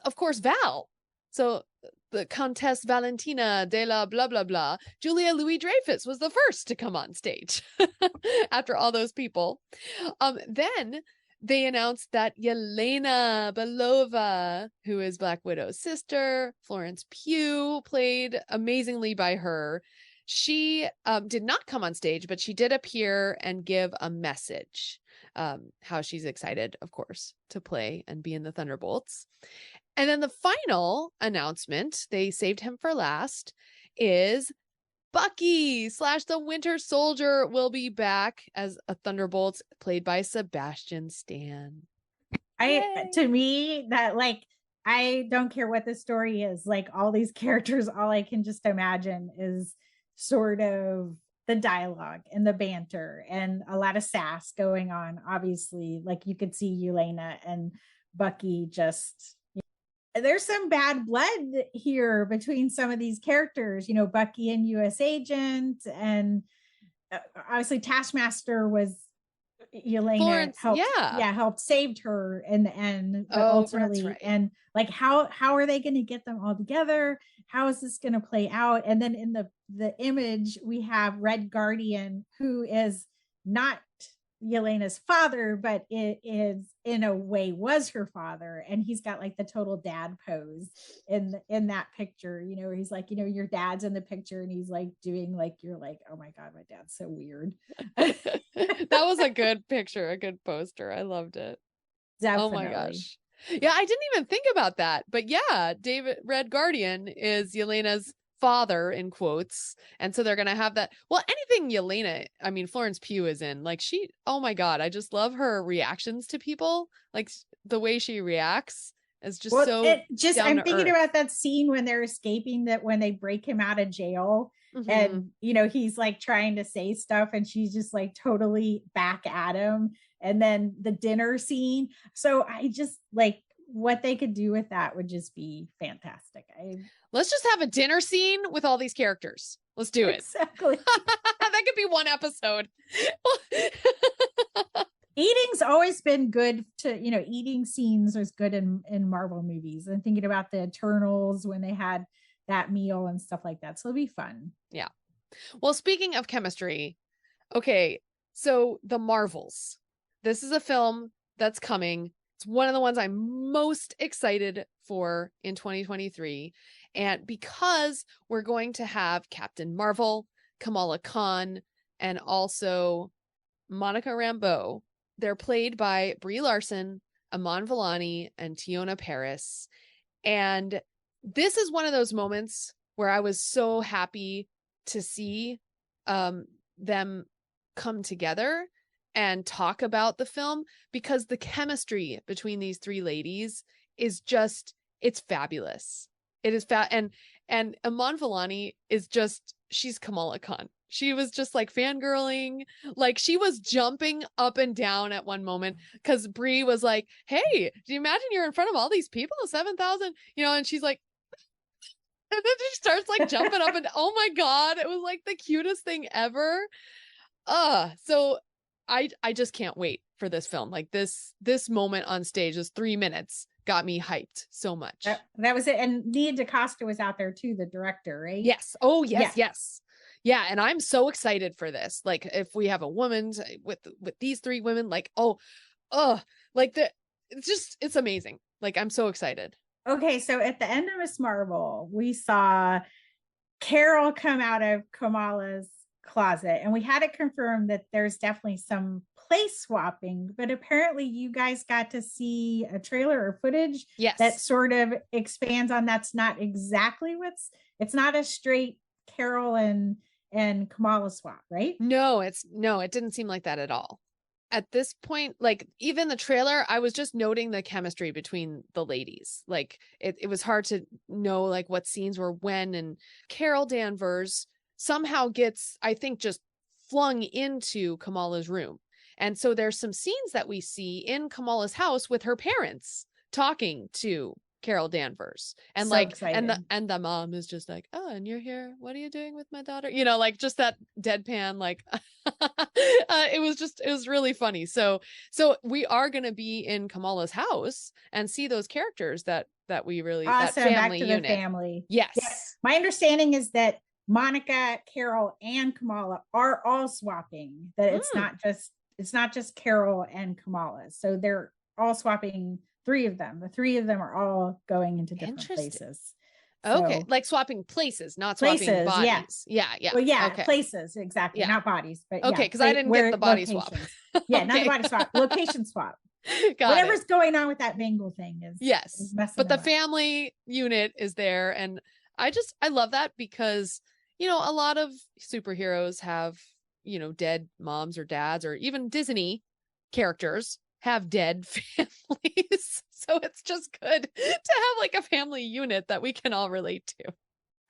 of course, Val. So the Countess Valentina de la blah, blah, blah. Julia Louis-Dreyfus was the first to come on stage after all those people. Then they announced that Yelena Belova, who is Black Widow's sister, Florence Pugh, played amazingly by her. She did not come on stage, but she did appear and give a message, how she's excited, of course, to play and be in the Thunderbolts. And then the final announcement, they saved him for last, is Bucky / the Winter Soldier will be back as a Thunderbolt, played by Sebastian Stan. To me, that I don't care what the story is, like all these characters, all I can just imagine is sort of the dialogue and the banter and a lot of sass going on. Obviously, like you could see Yelena and Bucky just there's some bad blood here between some of these characters, you know, Bucky and US Agent, and obviously Taskmaster was Yelena Florence, helped, yeah. helped saved her in the end, but Oh, that's ultimately, right. and like how are they going to get them all together? How is this going to play out? And then in the image we have Red Guardian, who is not Yelena's father, but it is in a way was her father, and he's got like the total dad pose in that picture, you know, where he's like, you know, your dad's in the picture and he's like doing like, you're like, oh my god, my dad's so weird. That was a good picture, a good poster. I loved it. Definitely. Oh my gosh. Yeah, I didn't even think about that. But yeah, David Red Guardian is Yelena's father in quotes. And so they're going to have that. Well, anything Yelena, I mean, Florence Pugh is in, like oh my God, I just love her reactions to people. Like the way she reacts is just I'm thinking about that scene when they're escaping, that when they break him out of jail. Mm-hmm. And, you know, he's like trying to say stuff and she's just like totally back at him. And then the dinner scene. So I just like what they could do with that would just be fantastic. Let's just have a dinner scene with all these characters. Let's do it. Exactly. That could be one episode. Eating's always been good to, you know, eating scenes was good in Marvel movies. And thinking about the Eternals when they had that meal and stuff like that. So it'll be fun. Yeah. Well, speaking of chemistry, okay, so The Marvels. This is a film that's coming. It's one of the ones I'm most excited for in 2023. And because we're going to have Captain Marvel, Kamala Khan, and also Monica Rambeau. They're played by Brie Larson, Aman Vellani, and Tiona Paris. And this is one of those moments where I was so happy to see them come together and talk about the film, because the chemistry between these three ladies is just, it's fabulous. It is and Aman Vellani is just, she's Kamala Khan. She was just like fangirling, like she was jumping up and down at one moment because Brie was like, hey, do you imagine you're in front of all these people, 7,000, you know, and she's like, and then she starts like jumping up and oh my God, it was like the cutest thing ever. So I just can't wait for this film. Like this moment on stage, is 3 minutes, got me hyped so much. That was it. And Nia DaCosta was out there too, the director, right? Yes. Oh yes, yes. Yeah, and I'm so excited for this. Like if we have a woman with these three women, like like it's amazing. Like I'm so excited. Okay, so at the end of Miss Marvel, we saw Carol come out of Kamala's closet, and we had it confirmed that there's definitely some place swapping, but apparently you guys got to see a trailer or footage that sort of expands on that's not exactly it's not a straight Carol and Kamala swap, right? No, it didn't seem like that at all. At this point, like even the trailer, I was just noting the chemistry between the ladies. Like it was hard to know like what scenes were when, and Carol Danvers somehow gets, I think, just flung into Kamala's room. And so there's some scenes that we see in Kamala's house with her parents talking to Carol Danvers, and so like excited. and the mom is just like, oh, and you're here, what are you doing with my daughter, you know, like just that deadpan, like it was really funny. So we are going to be in Kamala's house and see those characters that we really awesome. That family back to unit. The family. Yes. My understanding is that Monica, Carol, and Kamala are all swapping, that it's not just Carol and Kamala, so they're all swapping. Three of them are all going into different places. Okay, so, like swapping places, not swapping bodies. Yeah. Well, yeah, okay. Places, exactly, not bodies. But okay, because I didn't get the body swap. Yeah, okay. Not the body swap, location swap. Whatever's going on with that Bengal thing is but the family unit is there, and I love that, because you know a lot of superheroes have, you know, dead moms or dads, or even Disney characters have dead families. So it's just good to have like a family unit that we can all relate to.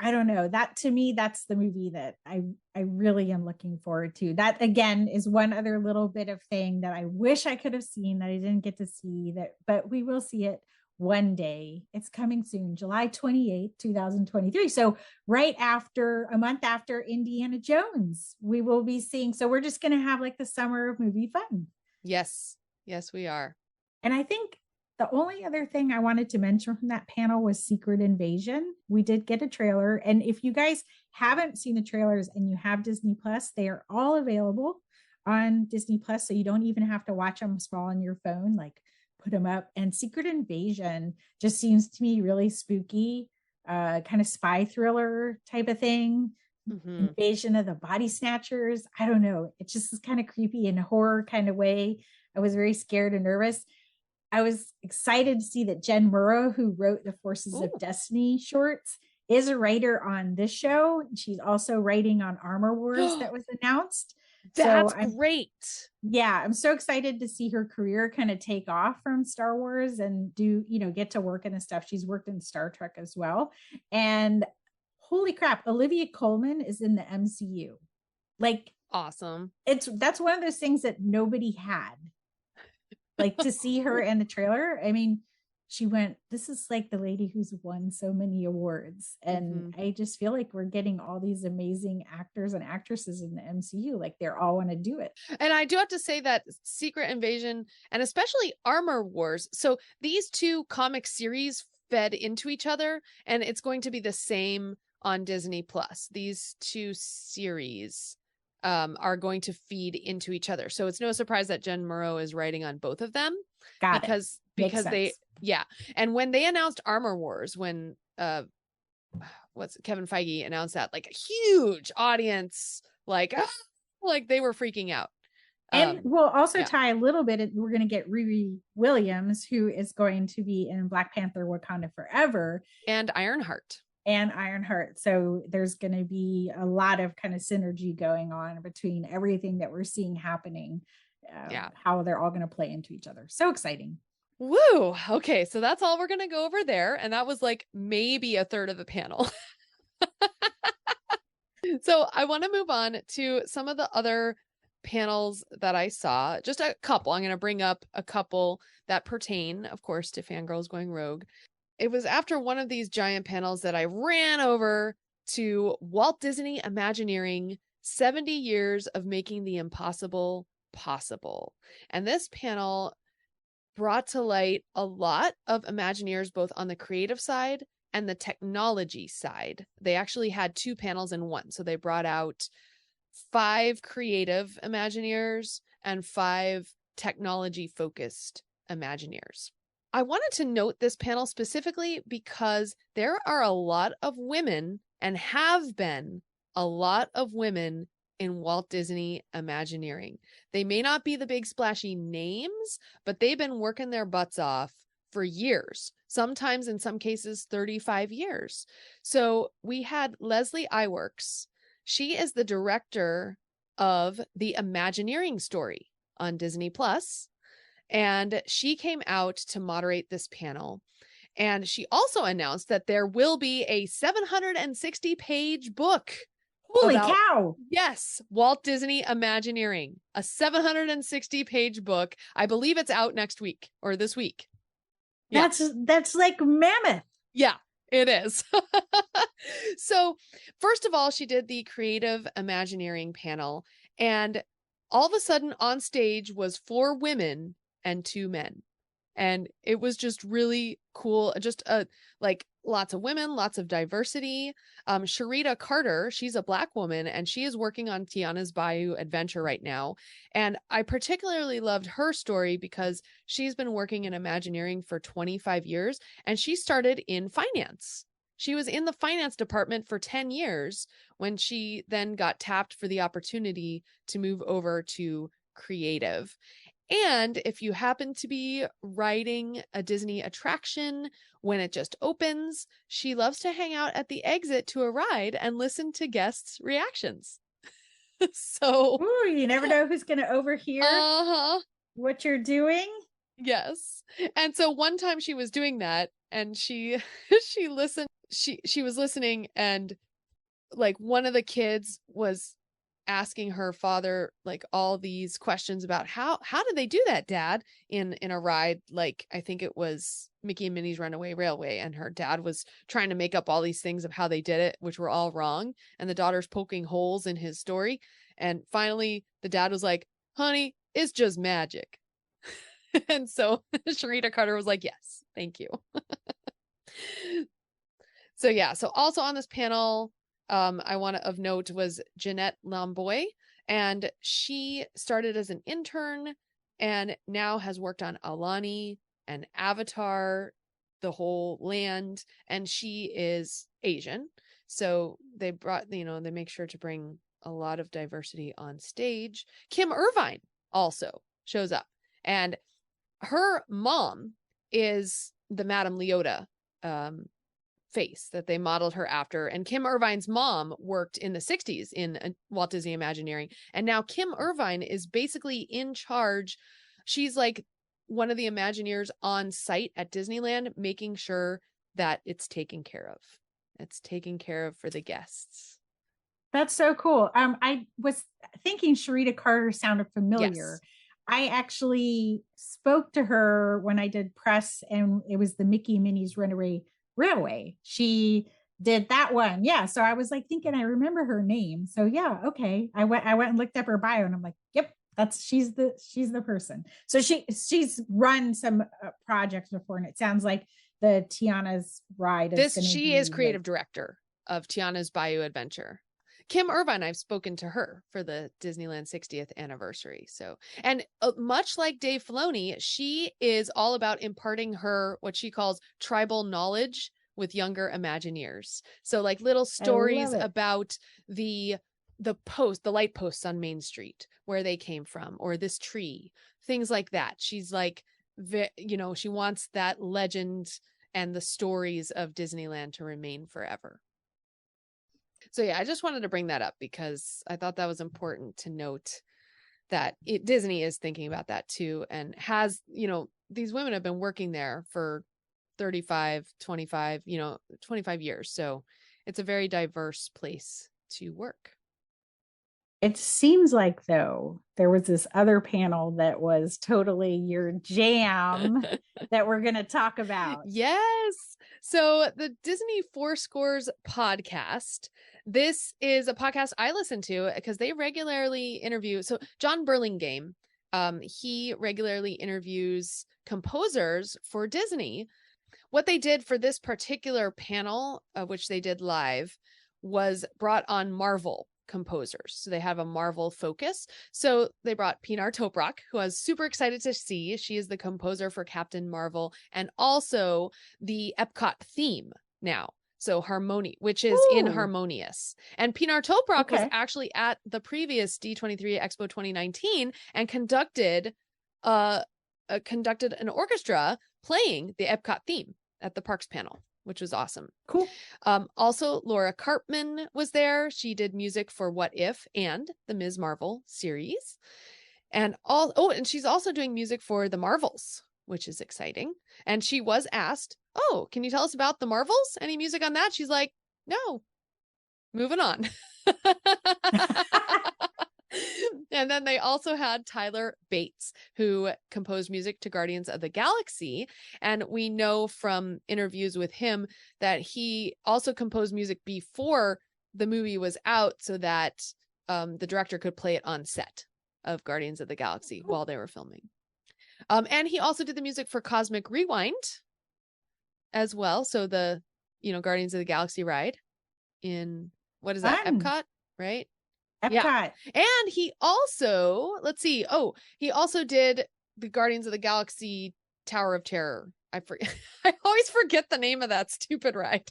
I don't know, that to me, that's the movie that I really am looking forward to. That again is one other little bit of thing that I wish I could have seen that I didn't get to see, but we will see it one day. It's coming soon, July 28th, 2023. So right after, a month after Indiana Jones, we will be seeing. So we're just going to have like the summer of movie fun. Yes. Yes, we are. And I think the only other thing I wanted to mention from that panel was Secret Invasion. We did get a trailer. And if you guys haven't seen the trailers and you have Disney Plus, they are all available on Disney Plus. So you don't even have to watch them small on your phone, like put them up. And Secret Invasion just seems to me really spooky, kind of spy thriller type of thing. Invasion of the Body Snatchers. I don't know. It just is kind of creepy in a horror kind of way. I was very scared and nervous. I was excited to see that Jen Murrow, who wrote the Forces of Destiny shorts, is a writer on this show. She's also writing on Armor Wars that was announced. That's great. Yeah, I'm so excited to see her career kind of take off from Star Wars and do, get to work in the stuff. She's worked in Star Trek as well. And holy crap, Olivia Colman is in the MCU. Like, awesome. That's one of those things that nobody had. Like, to see her in the trailer, I mean, this is like the lady who's won so many awards. And I just feel like we're getting all these amazing actors and actresses in the MCU. Like, they're all want to do it. And I do have to say that Secret Invasion and especially Armor Wars. So these two comic series fed into each other, and it's going to be the same on Disney Plus. These two series are going to feed into each other. So it's no surprise that Jen Murrow is writing on both of them. Because they, yeah. And when they announced Armor Wars, when Kevin Feige announced that, like a huge audience, like they were freaking out. And we'll also tie a little bit, we're going to get Riri Williams, who is going to be in Black Panther Wakanda Forever. And Ironheart. So there's going to be a lot of kind of synergy going on between everything that we're seeing happening, how they're all going to play into each other. So exciting. Woo. Okay. So that's all we're going to go over there. And that was like maybe a third of the panel. So I want to move on to some of the other panels that I saw, just a couple. I'm going to bring up a couple that pertain, of course, to Fangirls Going Rogue. It was after one of these giant panels that I ran over to Walt Disney Imagineering, 70 years of making the impossible possible. And this panel brought to light a lot of Imagineers, both on the creative side and the technology side. They actually had two panels in one. So they brought out 5 creative Imagineers and 5 technology focused Imagineers. I wanted to note this panel specifically because there are a lot of women, and have been a lot of women, in Walt Disney Imagineering. They may not be the big splashy names, but they've been working their butts off for years, sometimes in some cases 35 years. So we had Leslie Iwerks. She is the director of the Imagineering story on Disney Plus. And she came out to moderate this panel. And she also announced that there will be a 760-page book. Holy cow. Yes, Walt Disney Imagineering, a 760-page book. I believe it's out next week or this week. Yeah. That's like mammoth. Yeah, it is. So first of all, she did the Creative Imagineering panel, and all of a sudden on stage was 4 women and 2 men. And it was just really cool. Just like lots of women, lots of diversity. Sharita Carter, she's a Black woman, and she is working on Tiana's Bayou Adventure right now. And I particularly loved her story because she's been working in Imagineering for 25 years, and she started in finance. She was in the finance department for 10 years when she then got tapped for the opportunity to move over to creative. And if you happen to be riding a Disney attraction when it just opens, she loves to hang out at the exit to a ride and listen to guests' reactions. So, ooh, you never know who's going to overhear what you're doing. Yes. And so one time she was doing that, and she listened. She was listening, and like one of the kids was asking her father like all these questions about how did they do that, Dad, in a ride like I think it was Mickey and Minnie's Runaway Railway, and her dad was trying to make up all these things of how they did it, which were all wrong, and the daughter's poking holes in his story, and finally the dad was like, honey, it's just magic. And so Sharita Carter was like, yes, thank you. So yeah, so also on this panel, I want to of note was Jeanette Lamboy, and she started as an intern and now has worked on Alani and Avatar, the whole land, and she is Asian. So they brought, they make sure to bring a lot of diversity on stage. Kim Irvine also shows up, and her mom is the Madame Leota face that they modeled her after. And Kim Irvine's mom worked in the 60s in Walt Disney Imagineering. And now Kim Irvine is basically in charge. She's like one of the Imagineers on site at Disneyland, making sure that it's taken care of. It's taken care of for the guests. That's so cool. I was thinking Sharita Carter sounded familiar. Yes. I actually spoke to her when I did press, and it was the Mickey and Minnie's Runaway Railway. She did that one. Yeah. So I was like thinking I remember her name. So yeah, okay. I went and looked up her bio, and I'm like, yep, she's the person. So she's run some projects before, and it sounds like the Tiana's Ride she is creative director of Tiana's Bayou Adventure. Kim Irvine, I've spoken to her for the Disneyland 60th anniversary. So, and much like Dave Filoni, she is all about imparting her, what she calls tribal knowledge with younger Imagineers. So like little stories about the light posts on Main Street, where they came from, or this tree, things like that. She's like, she wants that legend and the stories of Disneyland to remain forever. So yeah, I just wanted to bring that up because I thought that was important to note that Disney is thinking about that too, and has, these women have been working there for 25 years. So it's a very diverse place to work. It seems like, though, there was this other panel that was totally your jam that we're going to talk about. Yes. So the Disney Four Scores podcast, this is a podcast I listen to because they regularly interview. So John Burlingame, he regularly interviews composers for Disney. What they did for this particular panel, which they did live, was brought on Marvel composers. So they have a Marvel focus. So they brought Pinar Toprak, who I was super excited to see. She is the composer for Captain Marvel and also the Epcot theme now. So Harmony, which is in Harmonious. And Pinar Toprak was actually at the previous D23 Expo 2019 and conducted an orchestra playing the Epcot theme at the Parks panel, which was awesome. Cool. Also, Laura Karpman was there. She did music for What If and the Ms. Marvel series. And and she's also doing music for the Marvels, which is exciting. And she was asked, oh, can you tell us about the Marvels? Any music on that? She's like, no. Moving on. And then they also had Tyler Bates, who composed music to Guardians of the Galaxy. And we know from interviews with him that he also composed music before the movie was out so that the director could play it on set of Guardians of the Galaxy while they were filming. And he also did the music for Cosmic Rewind as well. So the, Guardians of the Galaxy ride in, what is that? Epcot, right? Epcot. Yeah. And he also, he also did the Guardians of the Galaxy Tower of Terror. I always forget the name of that stupid ride.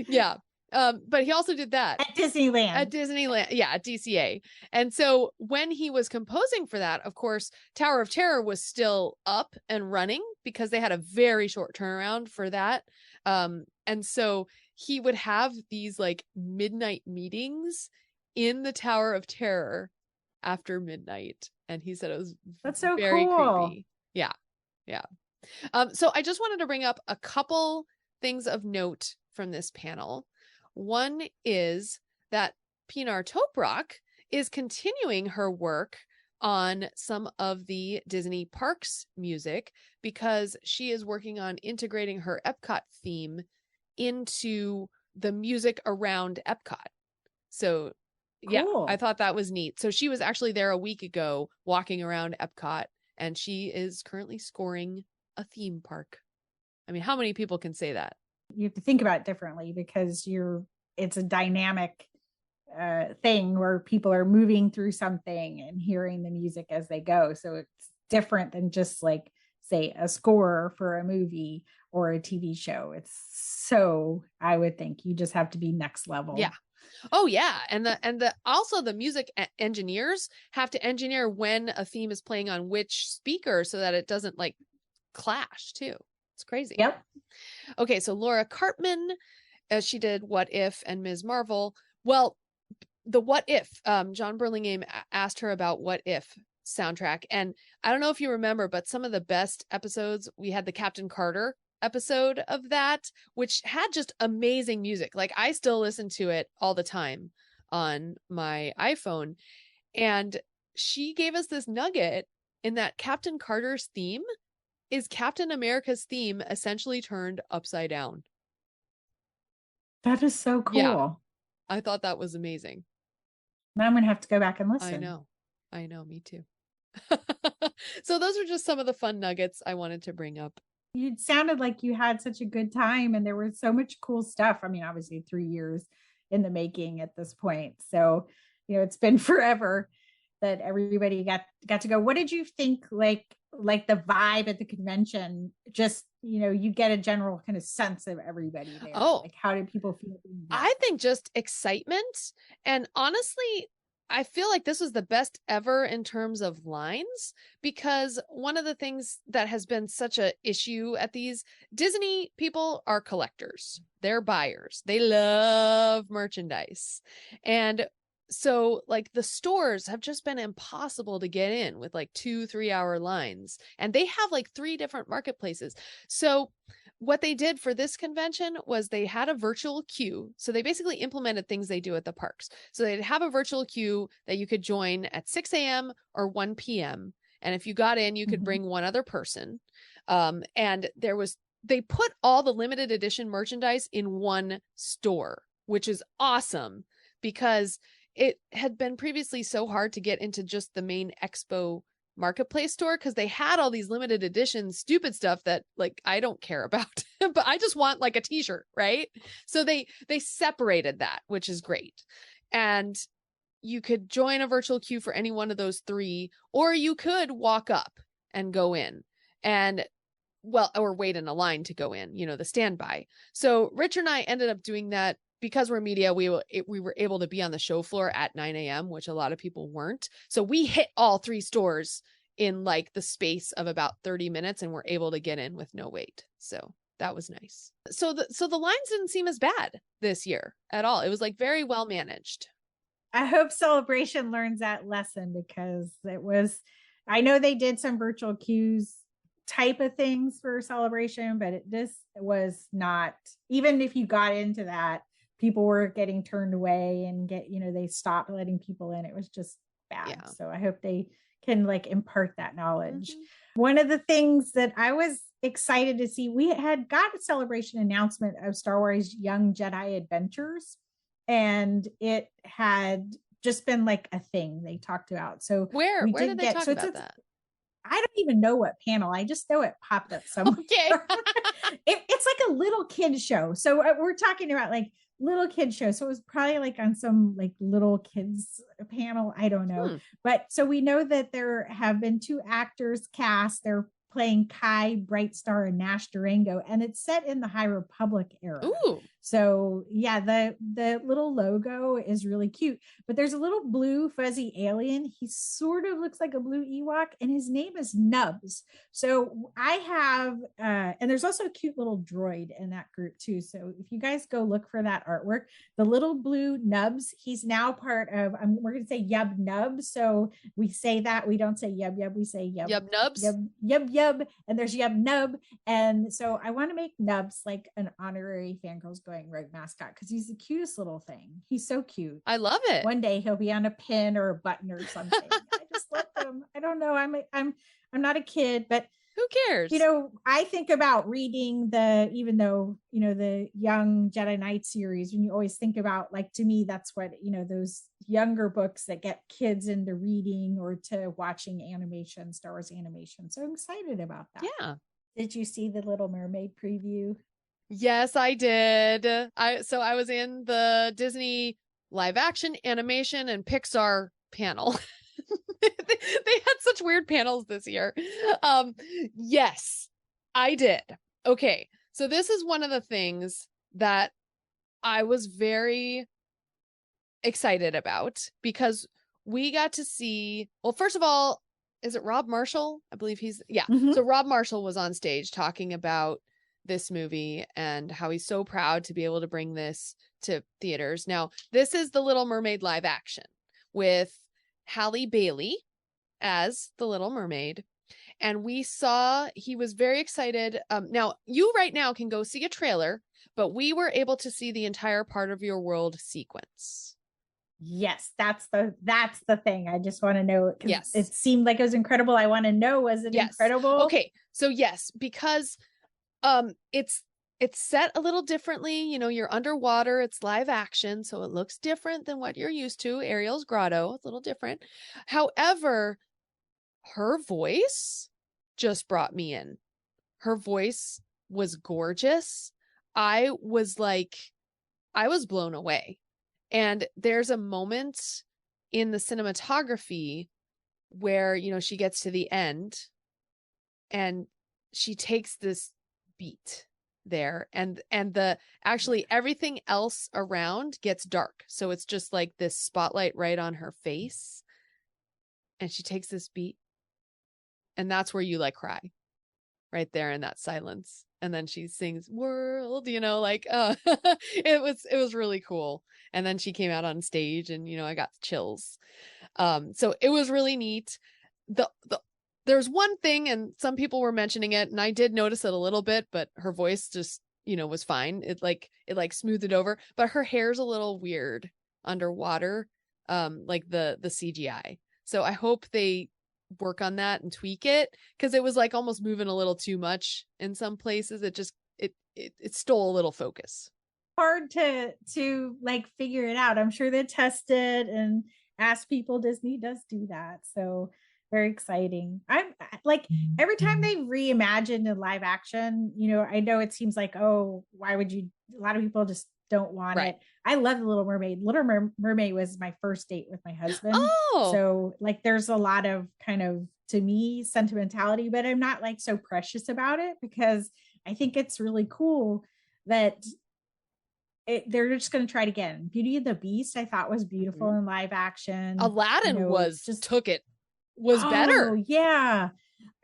Yeah. But he also did that at Disneyland. Yeah, at DCA. And so when he was composing for that, of course, Tower of Terror was still up and running because they had a very short turnaround for that. And so he would have these like midnight meetings in the Tower of Terror after midnight. And he said it was very creepy. Yeah. Yeah. So I just wanted to bring up a couple things of note from this panel. One is that Pinar Toprok is continuing her work on some of the Disney parks music because she is working on integrating her Epcot theme into the music around Epcot. So yeah, Cool. I thought that was neat. So she was actually there a week ago walking around Epcot, and she is currently scoring a theme park. I mean, how many people can say that? You have to think about it differently because it's a dynamic thing where people are moving through something and hearing the music as they go. So it's different than just like, say, a score for a movie or a TV show. I would think you just have to be next level. Yeah. Oh yeah. And the also the music engineers have to engineer when a theme is playing on which speaker so that it doesn't like clash too. It's crazy. Yep. Okay. So Laura Cartman, she did What If and Ms. Marvel. Well, the What If, John Burlingame asked her about What If soundtrack. And I don't know if you remember, but some of the best episodes, we had the Captain Carter episode of that, which had just amazing music. Like I still listen to it all the time on my iPhone. And she gave us this nugget in that Captain Carter's theme is Captain America's theme essentially turned upside down. That is so cool. Yeah. I thought that was amazing. Now I'm going to have to go back and listen. I know, me too. So those are just some of the fun nuggets I wanted to bring up. You sounded like you had such a good time and there was so much cool stuff. I mean, obviously 3 years in the making at this point. So, it's been forever that everybody got to go. What did you think, like the vibe at the convention? Just, you get a general kind of sense of everybody there. Oh, like how did people feel? I think just excitement. And honestly, I feel like this was the best ever in terms of lines, because one of the things that has been such an issue at these Disney people are collectors. They're buyers. They love merchandise. And so like the stores have just been impossible to get in with like 2-3 hour lines, and they have like 3 different marketplaces. So what they did for this convention was they had a virtual queue. So they basically implemented things they do at the parks. So they'd have a virtual queue that you could join at 6 a.m. or 1 p.m. And if you got in, you could bring one other person. And they put all the limited edition merchandise in one store, which is awesome because it had been previously so hard to get into just the main expo marketplace store because they had all these limited edition stupid stuff that like I don't care about, but I just want like a t-shirt, right? So they separated that, which is great. And you could join a virtual queue for any one of those 3, or you could walk up and go in and or wait in a line to go in, the standby. So Richard and I ended up doing that. Because we're media, we were able to be on the show floor at 9 a.m., which a lot of people weren't. So we hit all 3 stores in like the space of about 30 minutes and were able to get in with no wait. So that was nice. So the lines didn't seem as bad this year at all. It was like very well managed. I hope Celebration learns that lesson because I know they did some virtual queues type of things for Celebration, but this was not, even if you got into that, people were getting turned away and they stopped letting people in. It was just bad. Yeah. So I hope they can like impart that knowledge. One of the things that I was excited to see, we had got a Celebration announcement of Star Wars Young Jedi Adventures, and it had just been like a thing they talked about. So where did they talk about that? I don't even know what panel. I just know it popped up somewhere. Okay. It's like a little kid show. So we're talking about like little kid show. So it was probably like on some like little kids panel. I don't know. But so we know that there have been 2 actors cast. They're playing Kai, Brightstar, and Nash Durango, and it's set in the High Republic era. Ooh. So yeah, the little logo is really cute, but there's a little blue fuzzy alien. He sort of looks like a blue Ewok, and his name is Nubs. So I have, and there's also a cute little droid in that group too. So if you guys go look for that artwork, the little blue Nubs, he's now part of, we're going to say Yub Nub. So we say that, we don't say Yub Yub, we say Yub. Yub Nubs? Yub, and there's Yub Nub. And so I want to make Nubs like an honorary Fangirls going rogue mascot because he's the cutest little thing. He's so cute. I love it. One day he'll be on a pin or a button or something. I just love him. I don't know. I'm not a kid, but who cares? You know, I think about reading even though, you know, the Young Jedi Knight series, when you always think about, like, to me, that's what, you know, those younger books that get kids into reading or to watching animation, Star Wars animation. So I'm excited about that. Yeah. Did you see the Little Mermaid preview? Yes, I did. I was in the Disney live action, animation, and Pixar panel. They had such weird panels this year. Yes, I did. Okay, so this is one of the things that I was very excited about because we got to see, well, first of all, is it Rob Marshall? I believe So Rob Marshall was on stage talking about this movie and how he's so proud to be able to bring this to theaters. Now, this is the Little Mermaid live action with Halle Bailey as the Little Mermaid. And he was very excited. Now, you right now can go see a trailer, but we were able to see the entire Part of Your World sequence. Yes, that's the thing. I just want to know. Yes, it seemed like it was incredible. I want to know, was it incredible? Okay, so yes, because it's set a little differently. You know, you're underwater, it's live action, so it looks different than what you're used to. Ariel's grotto, it's a little different. However, her voice just brought me in. Her voice was gorgeous. I was blown away. And there's a moment in the cinematography where, you know, she gets to the end and she takes this beat there and actually everything else around gets dark. So it's just like this spotlight right on her face. And she takes this beat and that's where you like cry right there in that silence. And then she sings world, you know, like, it was really cool. And then she came out on stage and, you know, I got chills. So it was really neat. There's one thing, and some people were mentioning it, and I did notice it a little bit, but her voice just, you know, was fine. It smoothed it over, but her hair's a little weird underwater, like the CGI. So I hope they work on that and tweak it, because it was like almost moving a little too much in some places. It just it stole a little focus. Hard to like figure it out. I'm sure they tested and asked people. Disney does do that, so very exciting. I'm like, every time they reimagined in live action, you know, I know it seems like, oh, why would you? A lot of people just don't want it. I love the Little Mermaid. Little Mermaid was my first date with my husband. Oh, so like, there's a lot of kind of, to me, sentimentality, but I'm not like so precious about it because I think it's really cool that they're just going to try it again. Beauty and the Beast, I thought, was beautiful in live action. Aladdin, you know, was better. Yeah.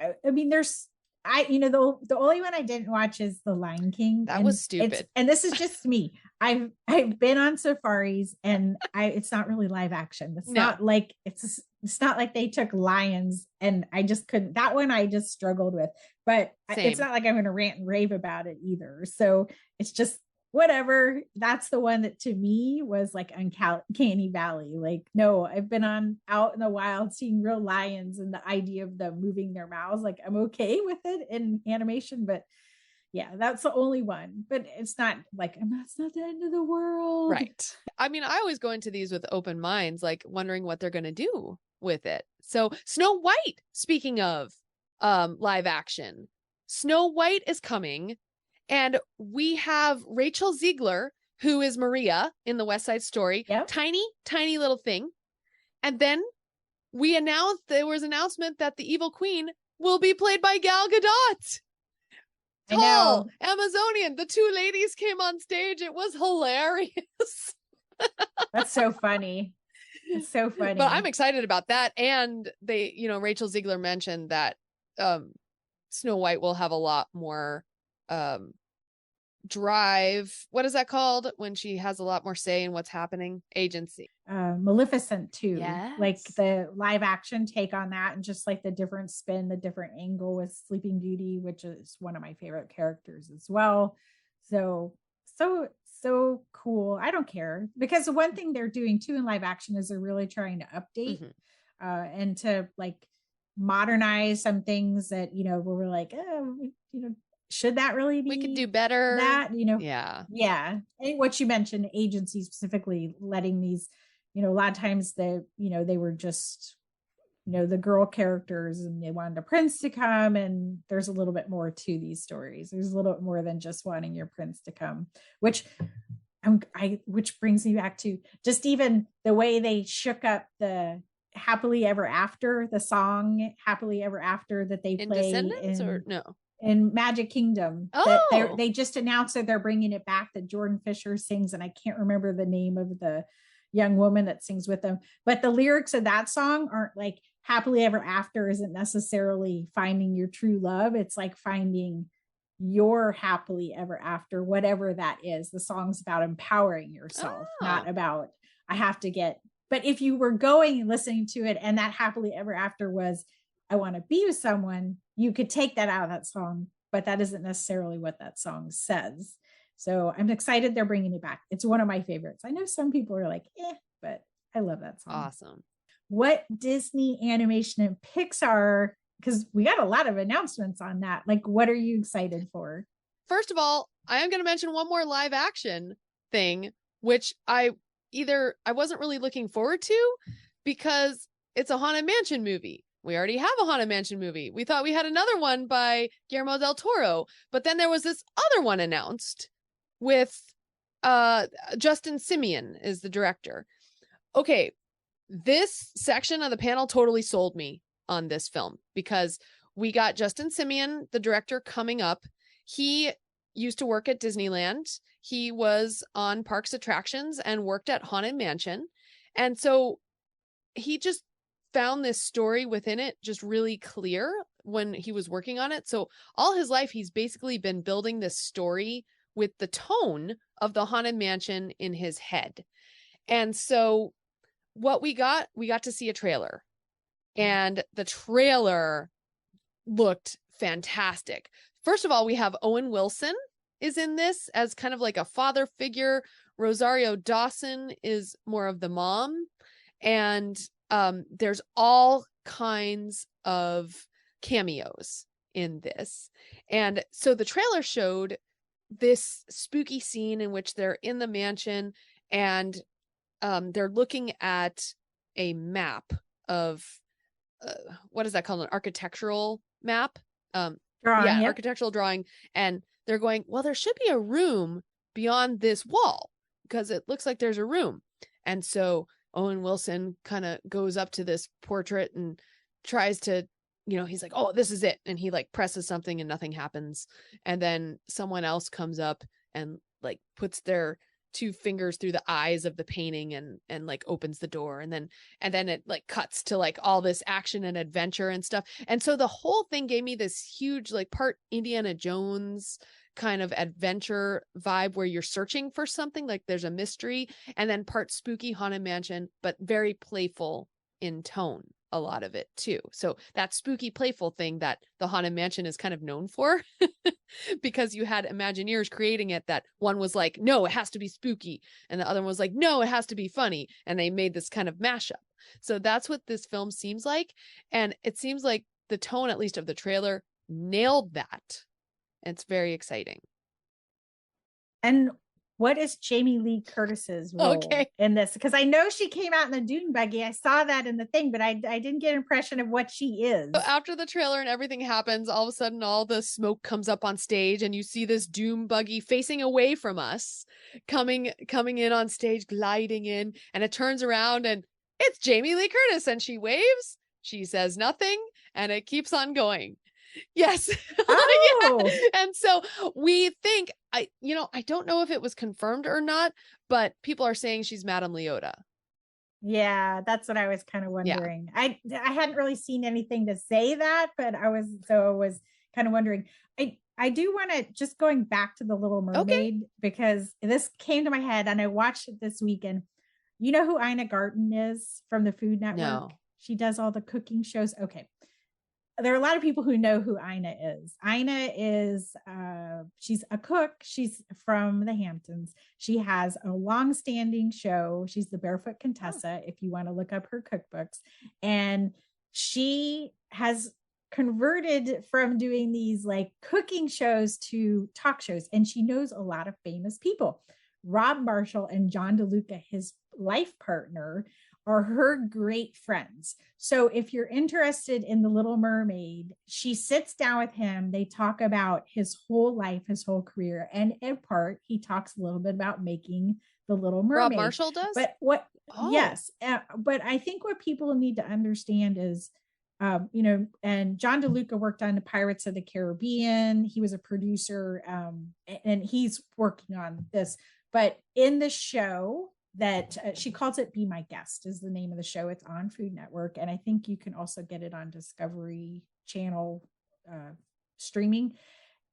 I mean, the only one I didn't watch is The Lion King. That was stupid. And this is just me. I've been on safaris and it's not really live action. It's not like it's not like they took lions and I just couldn't. That one I just struggled with. But it's not like I'm going to rant and rave about it either. So it's just whatever. That's the one that to me was like uncanny valley. Like, no, I've been out in the wild seeing real lions and the idea of them moving their mouths. Like, I'm okay with it in animation, but yeah, that's the only one. But it's not like, it's not the end of the world. Right. I mean, I always go into these with open minds, like wondering what they're going to do with it. So Snow White, speaking of live action, Snow White is coming. And we have Rachel Ziegler, who is Maria in the West Side Story. Yep. Tiny little thing. And then there was announcement that the evil queen will be played by Gal Gadot. Tall, Amazonian. The two ladies came on stage. It was hilarious. That's so funny. It's so funny. But I'm excited about that. And Rachel Ziegler mentioned that Snow White will have a lot more drive. What is that called when she has a lot more say in what's happening? Agency. Maleficent too. Yes. Like the live action take on that, and just like the different spin, the different angle with Sleeping Beauty, which is one of my favorite characters as well. So so cool. I don't care, because the one thing they're doing too in live action is they're really trying to update and to like modernize some things that, you know, where we're like, oh, you know, should that really be? We could do better. That, you know, yeah. And what you mentioned, agencies specifically letting these, you know, a lot of times you know, they were just, you know, the girl characters and they wanted a prince to come, and there's a little bit more to these stories. There's a little bit more than just wanting your prince to come, which brings me back to just even the way they shook up the Happily Ever After, the song Happily Ever After that they In play Descendants or no? In Magic Kingdom. Oh, they just announced that they're bringing it back, that Jordan Fisher sings, and I can't remember the name of the young woman that sings with them, but the lyrics of that song aren't like happily ever after isn't necessarily finding your true love. It's like finding your happily ever after, whatever that is. The song's about empowering yourself, not about I have to get. But if you were going and listening to it and that happily ever after was I want to be with someone, you could take that out of that song, but that isn't necessarily what that song says. So I'm excited they're bringing it back. It's one of my favorites. I know some people are like, but I love that song. Awesome. What Disney animation and Pixar, because we got a lot of announcements on that. Like, what are you excited for? First of all, I am going to mention one more live action thing, which I wasn't really looking forward to because it's a Haunted Mansion movie. We already have a Haunted Mansion movie. We thought we had another one by Guillermo del Toro, but then there was this other one announced with Justin Simien is the director. Okay, this section of the panel totally sold me on this film because we got Justin Simien, the director, coming up. He used to work at Disneyland. He was on Parks Attractions and worked at Haunted Mansion. And so he just found this story within it just really clear when he was working on it. So all his life, he's basically been building this story with the tone of the Haunted Mansion in his head. And so what we got to see a trailer, and the trailer looked fantastic. First of all, we have Owen Wilson is in this as kind of like a father figure. Rosario Dawson is more of the mom. And there's all kinds of cameos in this. And so the trailer showed this spooky scene in which they're in the mansion and they're looking at a map of what is that called? An architectural map? Architectural drawing. And they're going, well, there should be a room beyond this wall because it looks like there's a room. And so Owen Wilson kind of goes up to this portrait and tries to, you know, he's like, oh, this is it. And he like presses something and nothing happens. And then someone else comes up and like puts their two fingers through the eyes of the painting and like opens the door. And then it like cuts to like all this action and adventure and stuff. And so the whole thing gave me this huge, like part Indiana Jones kind of adventure vibe where you're searching for something, like there's a mystery, and then part spooky Haunted Mansion, but very playful in tone, a lot of it too. So that spooky playful thing that the Haunted Mansion is kind of known for because you had Imagineers creating it, that one was like, no, it has to be spooky, and the other one was like, no, it has to be funny, and they made this kind of mashup. So that's what this film seems like, and it seems like the tone, at least of the trailer, nailed that. It's very exciting. And what is Jamie Lee Curtis's role in this? Because I know she came out in the Dune buggy. I saw that in the thing, but I didn't get an impression of what she is. So after the trailer and everything happens, all of a sudden all the smoke comes up on stage and you see this Doom buggy facing away from us, coming in on stage, gliding in, and it turns around and it's Jamie Lee Curtis and she waves, she says nothing, and it keeps on going. Yes. Oh. Yeah. And so we think, I don't know if it was confirmed or not, but people are saying she's Madame Leota. Yeah, that's what I was kind of wondering. Yeah. I hadn't really seen anything to say that, but I was kind of wondering. I do want to, just going back to The Little Mermaid, because this came to my head and I watched it this weekend. You know who Ina Garten is from the Food Network? No. She does all the cooking shows. Okay. there are a lot of people who know who Ina is. Ina is she's a cook. She's from the Hamptons. She has a long-standing show. She's the Barefoot Contessa, if you want to look up her cookbooks. And she has converted from doing these like cooking shows to talk shows, and she knows a lot of famous people. Rob Marshall and John DeLuca, his life partner, are her great friends. So if you're interested in The Little Mermaid, she sits down with him. They talk about his whole life, his whole career. And in part, he talks a little bit about making The Little Mermaid. Rob Marshall does? But what, yes. But I think what people need to understand is, and John DeLuca worked on the Pirates of the Caribbean. He was a producer, and he's working on this. But in the show, that she calls it Be My Guest is the name of the show. It's on Food Network. And I think you can also get it on Discovery Channel streaming.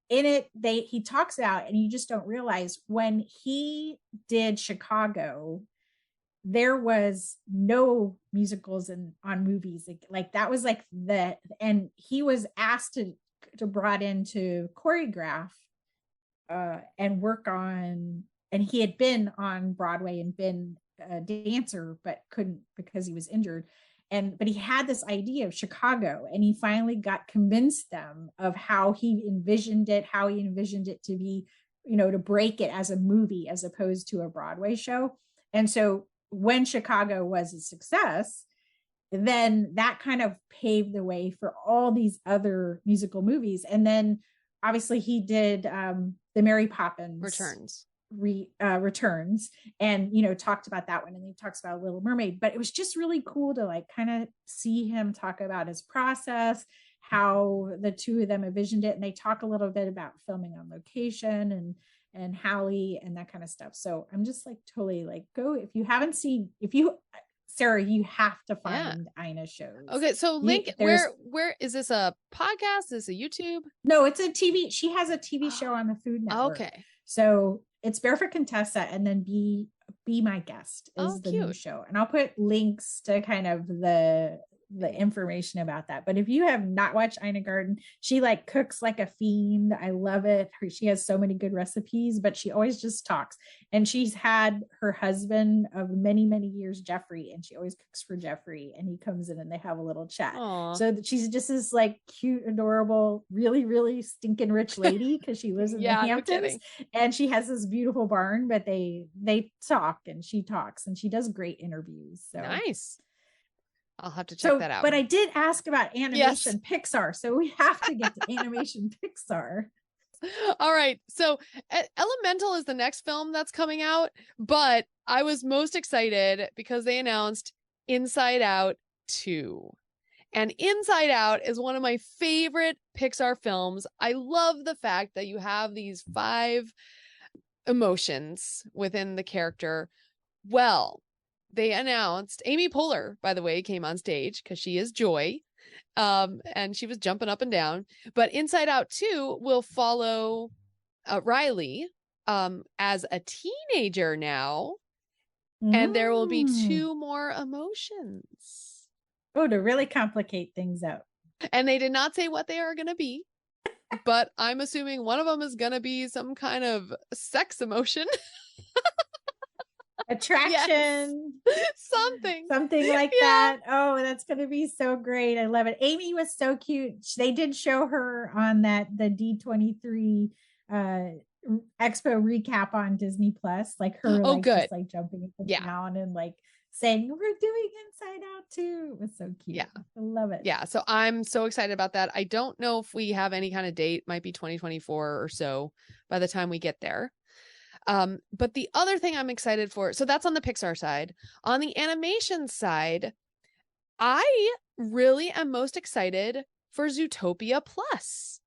In it, he talks about, and you just don't realize, when he did Chicago, there was no musicals on movies. Like that was like and he was asked to brought in to choreograph and work on, and he had been on Broadway and been a dancer, but couldn't because he was injured. But he had this idea of Chicago, and he finally got convinced them of how he envisioned it to be, to break it as a movie as opposed to a Broadway show. And so when Chicago was a success, then that kind of paved the way for all these other musical movies. And then obviously he did the Mary Poppins returns, and talked about that one, and he talks about Little Mermaid. But it was just really cool to like kind of see him talk about his process, how the two of them envisioned it, and they talk a little bit about filming on location and Hallie and that kind of stuff. So I'm just like totally like, go, if you haven't seen, Sarah, you have to find Ina shows. Okay, so link, where is this, a podcast? Is this a YouTube? No, it's a TV. She has a TV show on the Food Network. Okay. So it's Barefoot Contessa, and then Be My Guest is the new show. And I'll put links to kind of the information about that. But if you have not watched Ina Garten, she like cooks like a fiend. I love it. She has so many good recipes, but she always just talks. And she's had her husband of many, many years, Jeffrey, and she always cooks for Jeffrey, and he comes in and they have a little chat. Aww. So she's just this like cute, adorable, really, really stinking rich lady, because she lives in the Hamptons, and she has this beautiful barn, but they talk, and she talks, and she does great interviews. So nice. I'll have to check that out. But I did ask about animation Pixar, so we have to get to animation Pixar. All right. So Elemental is the next film that's coming out, but I was most excited because they announced Inside Out 2. And Inside Out is one of my favorite Pixar films. I love the fact that you have these 5 emotions within the character. Well, they announced, Amy Poehler, by the way, came on stage because she is Joy. And she was jumping up and down. But Inside Out 2 will follow Riley as a teenager now. And there will be 2 more emotions. Oh, to really complicate things out. And they did not say what they are going to be. But I'm assuming one of them is going to be some kind of sex emotion. Attraction, something like that. Oh, that's gonna be so great. I love it. Amy was so cute. They did show her on the D23 Expo recap on Disney Plus, like her just like jumping down and like saying, we're doing Inside Out too. It was so cute. I love it. So I'm so excited about that. I don't know if we have any kind of date. Might be 2024 or so by the time we get there. But the other thing I'm excited for, so that's on the Pixar side. On the animation side, I really am most excited for Zootopia Plus.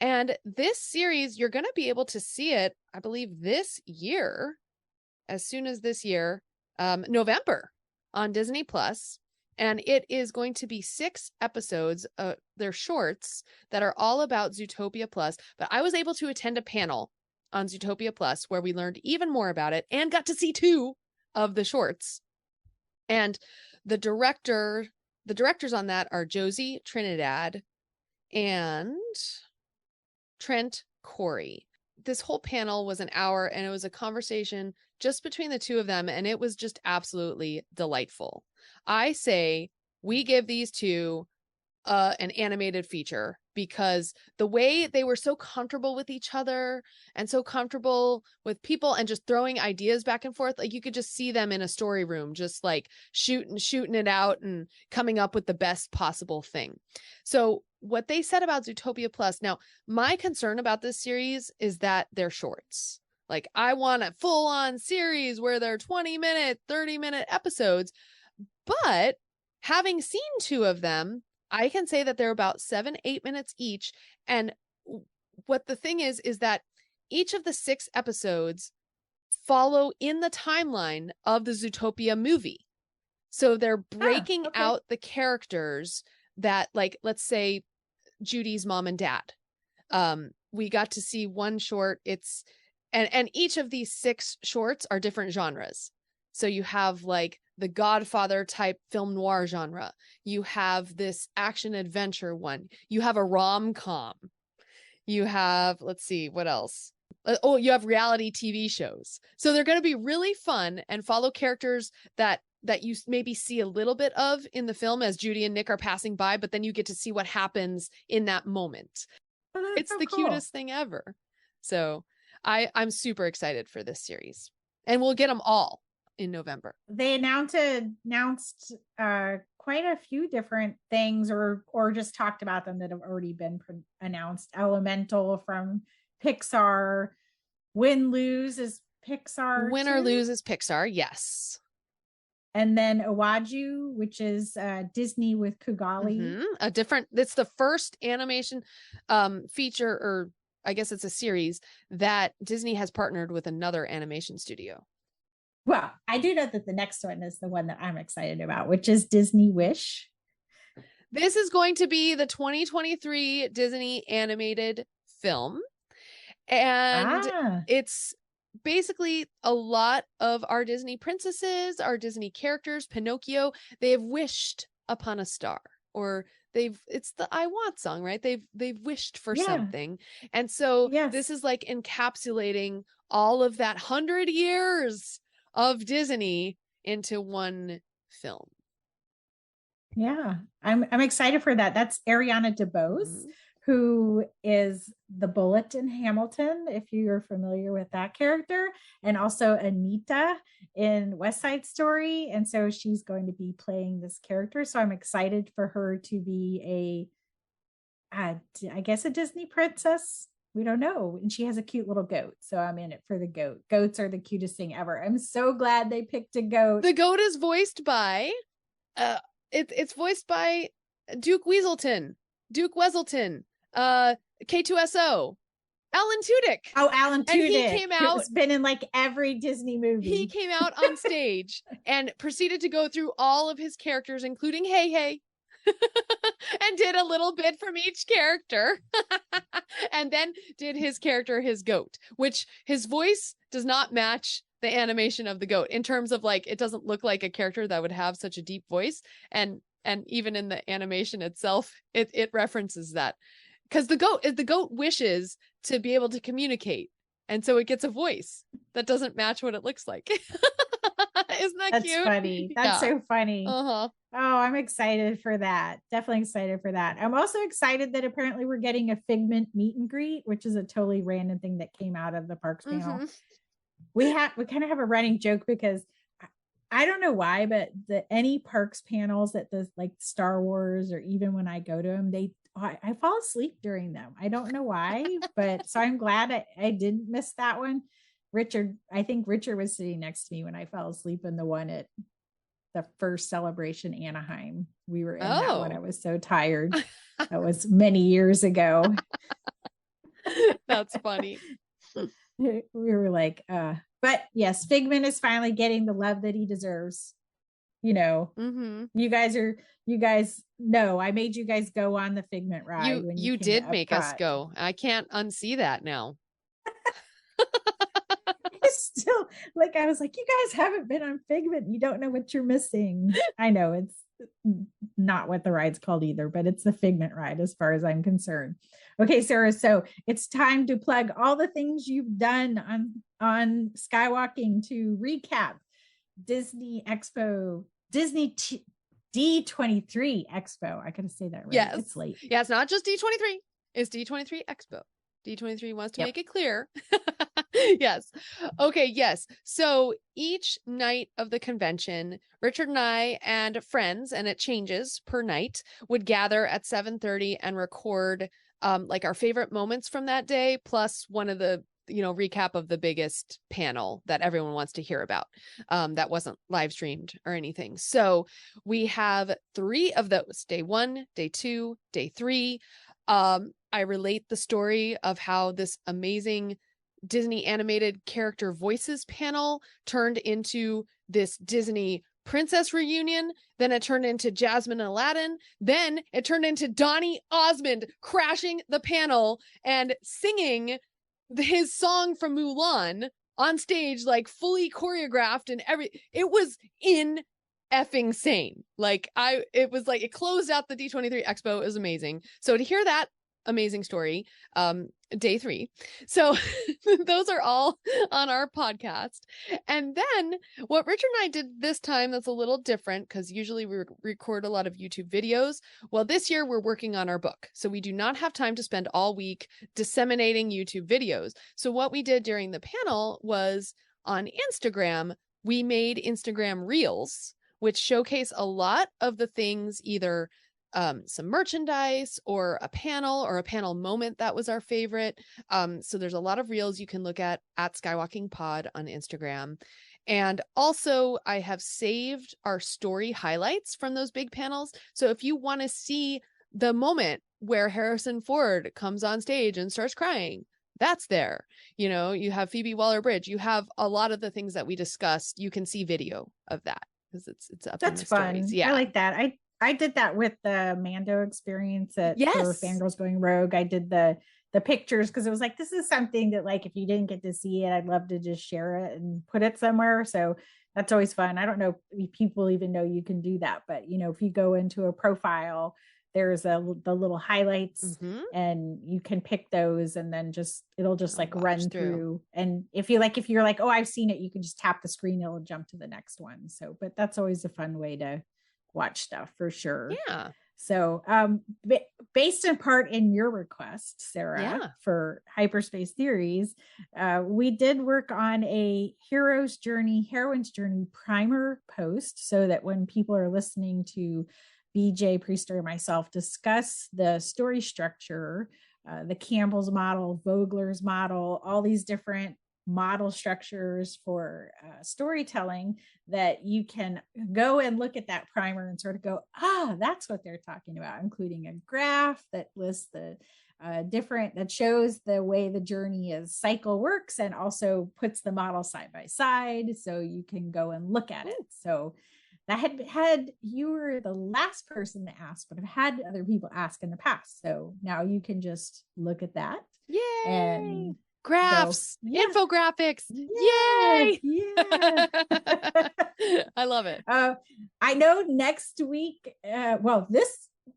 And this series, you're going to be able to see it, I believe, this year, as soon as this year, November on Disney Plus. And it is going to be 6 episodes. They're shorts that are all about Zootopia Plus. But I was able to attend a panel on Zootopia Plus where we learned even more about it and got to see 2 of the shorts. And the directors on that are Josie Trinidad, and Trent Corey. This whole panel was an hour, and it was a conversation just between the two of them, and it was just absolutely delightful. I say we give these two an animated feature, because the way they were so comfortable with each other and so comfortable with people and just throwing ideas back and forth, like you could just see them in a story room, just like shooting it out and coming up with the best possible thing. So what they said about Zootopia Plus, now my concern about this series is that they're shorts. Like, I want a full-on series where they're 20-minute, 30-minute episodes, but having seen two of them, I can say that they're about 7-8 minutes each. And what the thing is that each of the 6 episodes follow in the timeline of the Zootopia movie. So they're breaking out the characters that, like, let's say Judy's mom and dad. We got to see one short. And each of these 6 shorts are different genres. So you have like the Godfather type film noir genre. You have this action adventure one. You have a rom-com. You have, let's see, what else? You have reality TV shows. So they're going to be really fun and follow characters that you maybe see a little bit of in the film as Judy and Nick are passing by, but then you get to see what happens in that moment. It's so the cutest thing ever. So I'm super excited for this series, and we'll get them all in November. They announced quite a few different things, or just talked about them that have already been announced. Elemental from Pixar. Win Lose is Pixar. Win or Lose is Pixar, yes. And then Awaju, which is Disney with Kugali. It's the first animation feature, or I guess it's a series, that Disney has partnered with another animation studio. Well, I do know that the next one is the one that I'm excited about, which is Disney Wish. This is going to be the 2023 Disney animated film. And it's basically a lot of our Disney princesses, our Disney characters, Pinocchio, they have wished upon a star, or it's the I Want song, right? They've wished for something. And so this is like encapsulating all of that 100 years of Disney into one film. Yeah, I'm excited for that. That's Ariana DeBose, who is the Bullet in Hamilton, if you're familiar with that character, and also Anita in West Side Story. And so she's going to be playing this character. So I'm excited for her to be I guess a Disney princess. We don't know. And she has a cute little goat. So I'm in it for the goat. Goats are the cutest thing ever. I'm so glad they picked a goat. The goat is voiced by, it's voiced by Duke Weaselton, K2SO, Alan Tudyk. Oh, Alan Tudyk. And he came out. It's been in like every Disney movie. He came out on stage and proceeded to go through all of his characters, including Hey Hey. And did a little bit from each character. And then did his character, his goat, which his voice does not match the animation of the goat in terms of, like, it doesn't look like a character that would have such a deep voice. And even in the animation itself, it references that, because the goat wishes to be able to communicate. And so it gets a voice that doesn't match what it looks like. Isn't that cute? That's funny. That's so funny. Uh-huh. Oh, I'm excited for that. Definitely excited for that. I'm also excited that apparently we're getting a Figment meet and greet, which is a totally random thing that came out of the Parks panel. We kind of have a running joke because I don't know why, but any Parks panels that does like Star Wars, or even when I go to them, I fall asleep during them. I don't know why, but so I'm glad I didn't miss that one. I think Richard was sitting next to me when I fell asleep in the one at the first Celebration Anaheim. We were in that one. I was so tired. That was many years ago. That's funny. We were like, but yes, Figment is finally getting the love that he deserves. You know, you guys know I made you guys go on the Figment ride. You did make us go. I can't unsee that now. Still, like, I was like, you guys haven't been on Figment. You don't know what you're missing. I know not what the ride's called either, but it's the Figment ride as far as I'm concerned. Okay, Sarah, so it's time to plug all the things you've done on Skywalking. To recap: Disney Expo, D23 Expo. I gotta say that right. Yes. It's late. Yeah, it's not just D23. It's D23 Expo. D23 wants to make it clear. Yes. Okay, yes. So each night of the convention, Richard and I and friends, and it changes per night, would gather at 7:30 and record like our favorite moments from that day, plus one of the recap of the biggest panel that everyone wants to hear about that wasn't live streamed or anything. So we have 3 of those: day 1, day 2, day 3. I relate the story of how this amazing Disney animated character voices panel turned into this Disney princess reunion. Then it turned into Jasmine and Aladdin. Then it turned into Donny Osmond crashing the panel and singing his song from Mulan on stage, like fully choreographed and it was in effing sane. It closed out the D23 Expo. It was amazing. So to hear that amazing story, day 3. So those are all on our podcast. And then what Richard and I did this time that's a little different, because usually we record a lot of YouTube videos. Well, this year we're working on our book, so we do not have time to spend all week disseminating YouTube videos. So what we did during the panel was, on Instagram, we made Instagram Reels, which showcase a lot of the things, either some merchandise or a panel moment that was our favorite. So there's a lot of reels you can look at Skywalking Pod on Instagram. And also I have saved our story highlights from those big panels. So if you want to see the moment where Harrison Ford comes on stage and starts crying, that's there. You have Phoebe Waller-Bridge. You have a lot of the things that we discussed. You can see video of that because it's up. That's in the fun. stories. Yeah, I like that. I did that with the Mando experience for Fangirls Going Rogue. I did the pictures because it was like, this is something that, like, if you didn't get to see it, I'd love to just share it and put it somewhere. So that's always fun. I don't know if people even know you can do that, but if you go into a profile, there's the little highlights, and you can pick those, and then it'll just like run through. And if you're like, oh, I've seen it, you can just tap the screen, it'll jump to the next one. So, but that's always a fun way to watch stuff for sure. Yeah. So based in part in your request, Sarah, for Hyperspace Theories, we did work on a heroine's journey primer post, so that when people are listening to BJ, Priester, and myself discuss the story structure, the Campbell's model, Vogler's model, all these different model structures for storytelling, that you can go and look at that primer and sort of go, that's what they're talking about, including a graph that lists the that shows the way the journey cycle works, and also puts the model side by side, so you can go and look at it. So that had you were the last person to ask, but I've had other people ask in the past. So now you can just look at that. Yay! And graphs, infographics. Yay! Yeah. I love it. I know next week,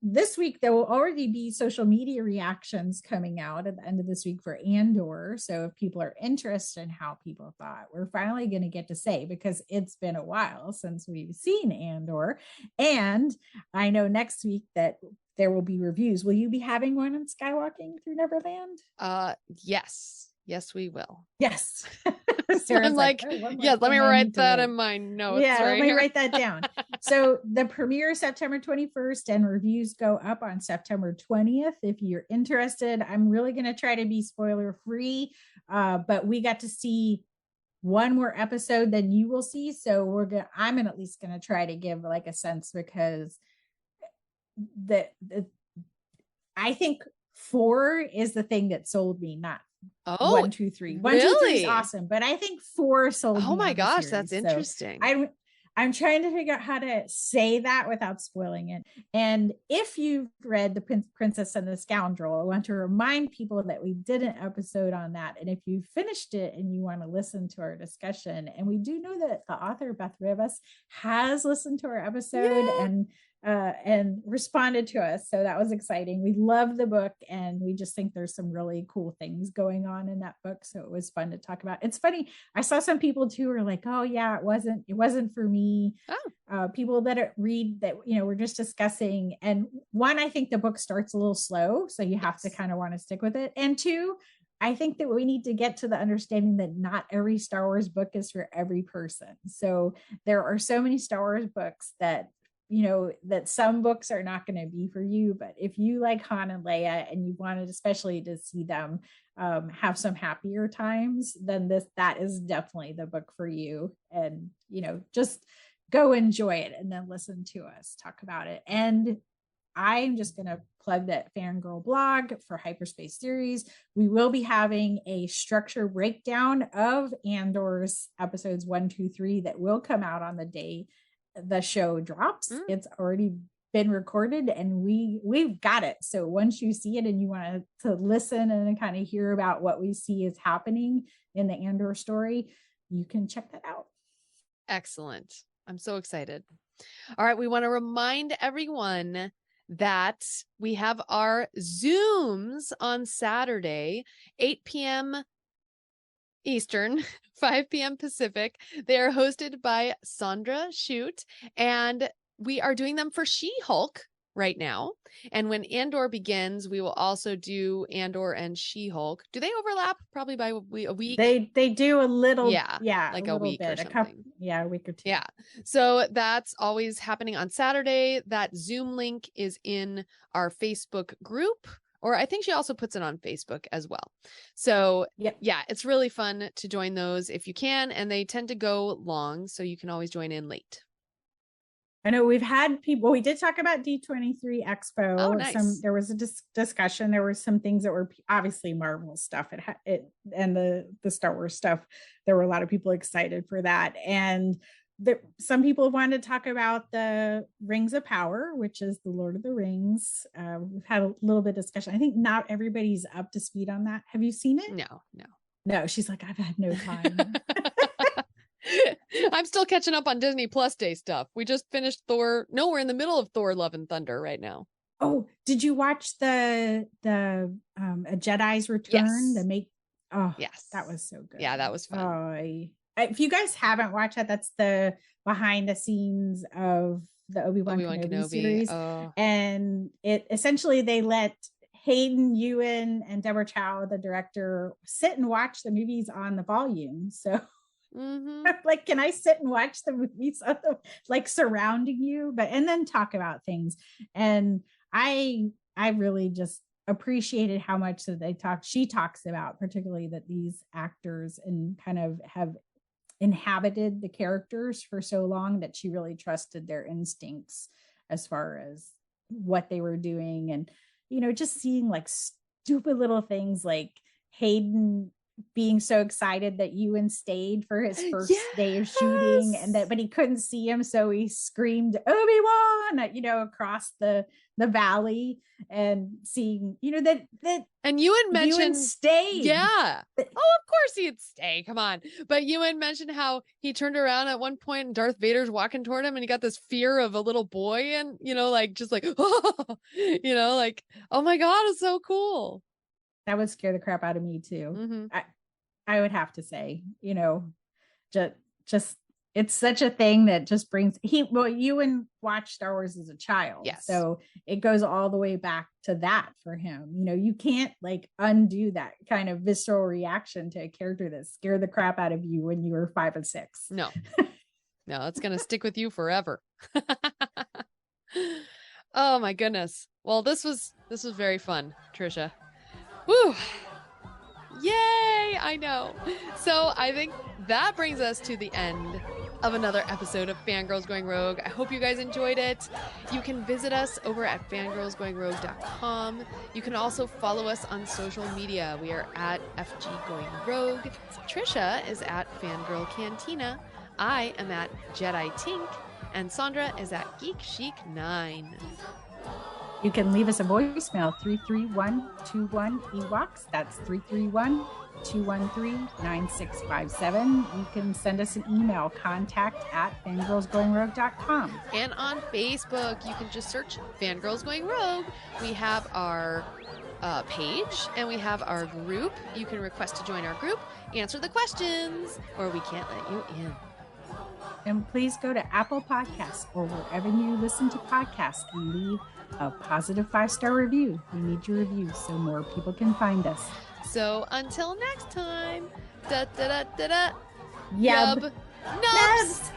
this week there will already be social media reactions coming out at the end of this week for ANDOR. So if people are interested in how people thought, we're finally going to get to say, because it's been a while since we've seen ANDOR. And I know next week that there will be reviews. Will you be having one on Skywalking Through Neverland? Yes, we will. Yes. I'm like, yes, let me write that in my notes. Yeah, let me write that down. So the premiere is September 21st, and reviews go up on September 20th. If you're interested, I'm really going to try to be spoiler free, but we got to see one more episode than you will see. So I'm at least going to try to give like a sense, because I think 4 is the thing that sold me, not 1, 2, 3. 1, really? 2, 3 is awesome, but I think 4 sold me. Oh my gosh, series. that's interesting. So I'm trying to figure out how to say that without spoiling it. And if you've read The Princess and the Scoundrel, I want to remind people that we did an episode on that. And if you finished it and you want to listen to our discussion, and we do know that the author Beth Rivas has listened to our episode, and and responded to us. So that was exciting. We love the book, and we just think there's some really cool things going on in that book. So it was fun to talk about. It's funny. I saw some people too were like, oh yeah, it wasn't for me. People that read that, we're just discussing. And one, I think the book starts a little slow, so you have to kind of want to stick with it. And two, I think that we need to get to the understanding that not every Star Wars book is for every person. So there are so many Star Wars books that that some books are not going to be for you. But if you like Han and Leia and you wanted especially to see them have some happier times, then that is definitely the book for you. And, just go enjoy it and then listen to us talk about it. And I'm just going to plug that Fangirl blog for Hyperspace Series. We will be having a structure breakdown of Andor's episodes 1, 2, 3 that will come out on the day the show drops. It's already been recorded, and we've got it. So once you see it and you want to listen and kind of hear about what we see is happening in the Andor story, you can check that out. Excellent. I'm so excited. All right. We want to remind everyone that we have our Zooms on Saturday, 8 p.m. Eastern, 5 p.m. Pacific. They are hosted by Sandra Shute, and we are doing them for She-Hulk right now. And when Andor begins, we will also do Andor and She-Hulk. Do they overlap? Probably by a week. They do a little, like a week bit, or something. A week or two. Yeah. So that's always happening on Saturday. That Zoom link is in our Facebook group. Or I think she also puts it on Facebook as well. So yeah, it's really fun to join those if you can. And they tend to go long, so you can always join in late. I know we've had people, we did talk about D23 Expo. Oh, nice. There was a discussion. There were some things that were obviously Marvel stuff and the Star Wars stuff. There were a lot of people excited for that. And some people wanted to talk about the Rings of Power, which is the Lord of the Rings. We've had a little bit of discussion. I think not everybody's up to speed on that. Have you seen it? No. She's like, I've had no time. I'm still catching up on Disney Plus Day stuff. We just finished Thor. No, we're in the middle of Thor: Love and Thunder right now. Oh, did you watch the A Jedi's Return? Yes. Yes, that was so good. Yeah, that was fun. If you guys haven't watched that, that's the behind the scenes of the Obi-Wan Kenobi series. And it essentially, they let Hayden Ewan and Deborah Chow, the director, sit and watch the movies on the volume. So like, can I sit and watch the movies like surrounding you, and then talk about things? And I really just appreciated how much that she talks about, particularly that these actors and kind of have inhabited the characters for so long that she really trusted their instincts as far as what they were doing. And just seeing like stupid little things like Hayden being so excited that Ewan stayed for his first day of shooting, but he couldn't see him, so he screamed Obi-Wan across the valley, and seeing that and Ewan mentioned Ewan stayed. Oh, of course he'd stay, come on. But Ewan mentioned how he turned around at one point and Darth Vader's walking toward him, and he got this fear of a little boy, and oh my god, it's so cool. That would scare the crap out of me too. I would have to say, just it's such a thing that just brings Ewan watched Star Wars as a child. Yes. So it goes all the way back to that for him. You can't like undo that kind of visceral reaction to a character that scared the crap out of you when you were 5 and 6. No, it's going to stick with you forever. Oh my goodness. Well, this was very fun, Trisha. Woo! Yay! I know. So I think that brings us to the end of another episode of Fangirls Going Rogue. I hope you guys enjoyed it. You can visit us over at fangirlsgoingrogue.com. You can also follow us on social media. We are at FG Going Rogue. Trisha is at Fangirl Cantina. I am at Jedi Tink. And Sandra is at Geek Chic 9. You can leave us a voicemail, 331-21 EWOKS. That's 331-213-9657. You can send us an email, contact@fangirlsgoingrogue.com. And on Facebook, you can just search Fangirls Going Rogue. We have our page and we have our group. You can request to join our group, answer the questions, or we can't let you in. And please go to Apple Podcasts or wherever you listen to podcasts and leave a positive 5-star review. We need your reviews so more people can find us. So until next time, da da da da da. Yub. Nubs. Nubs.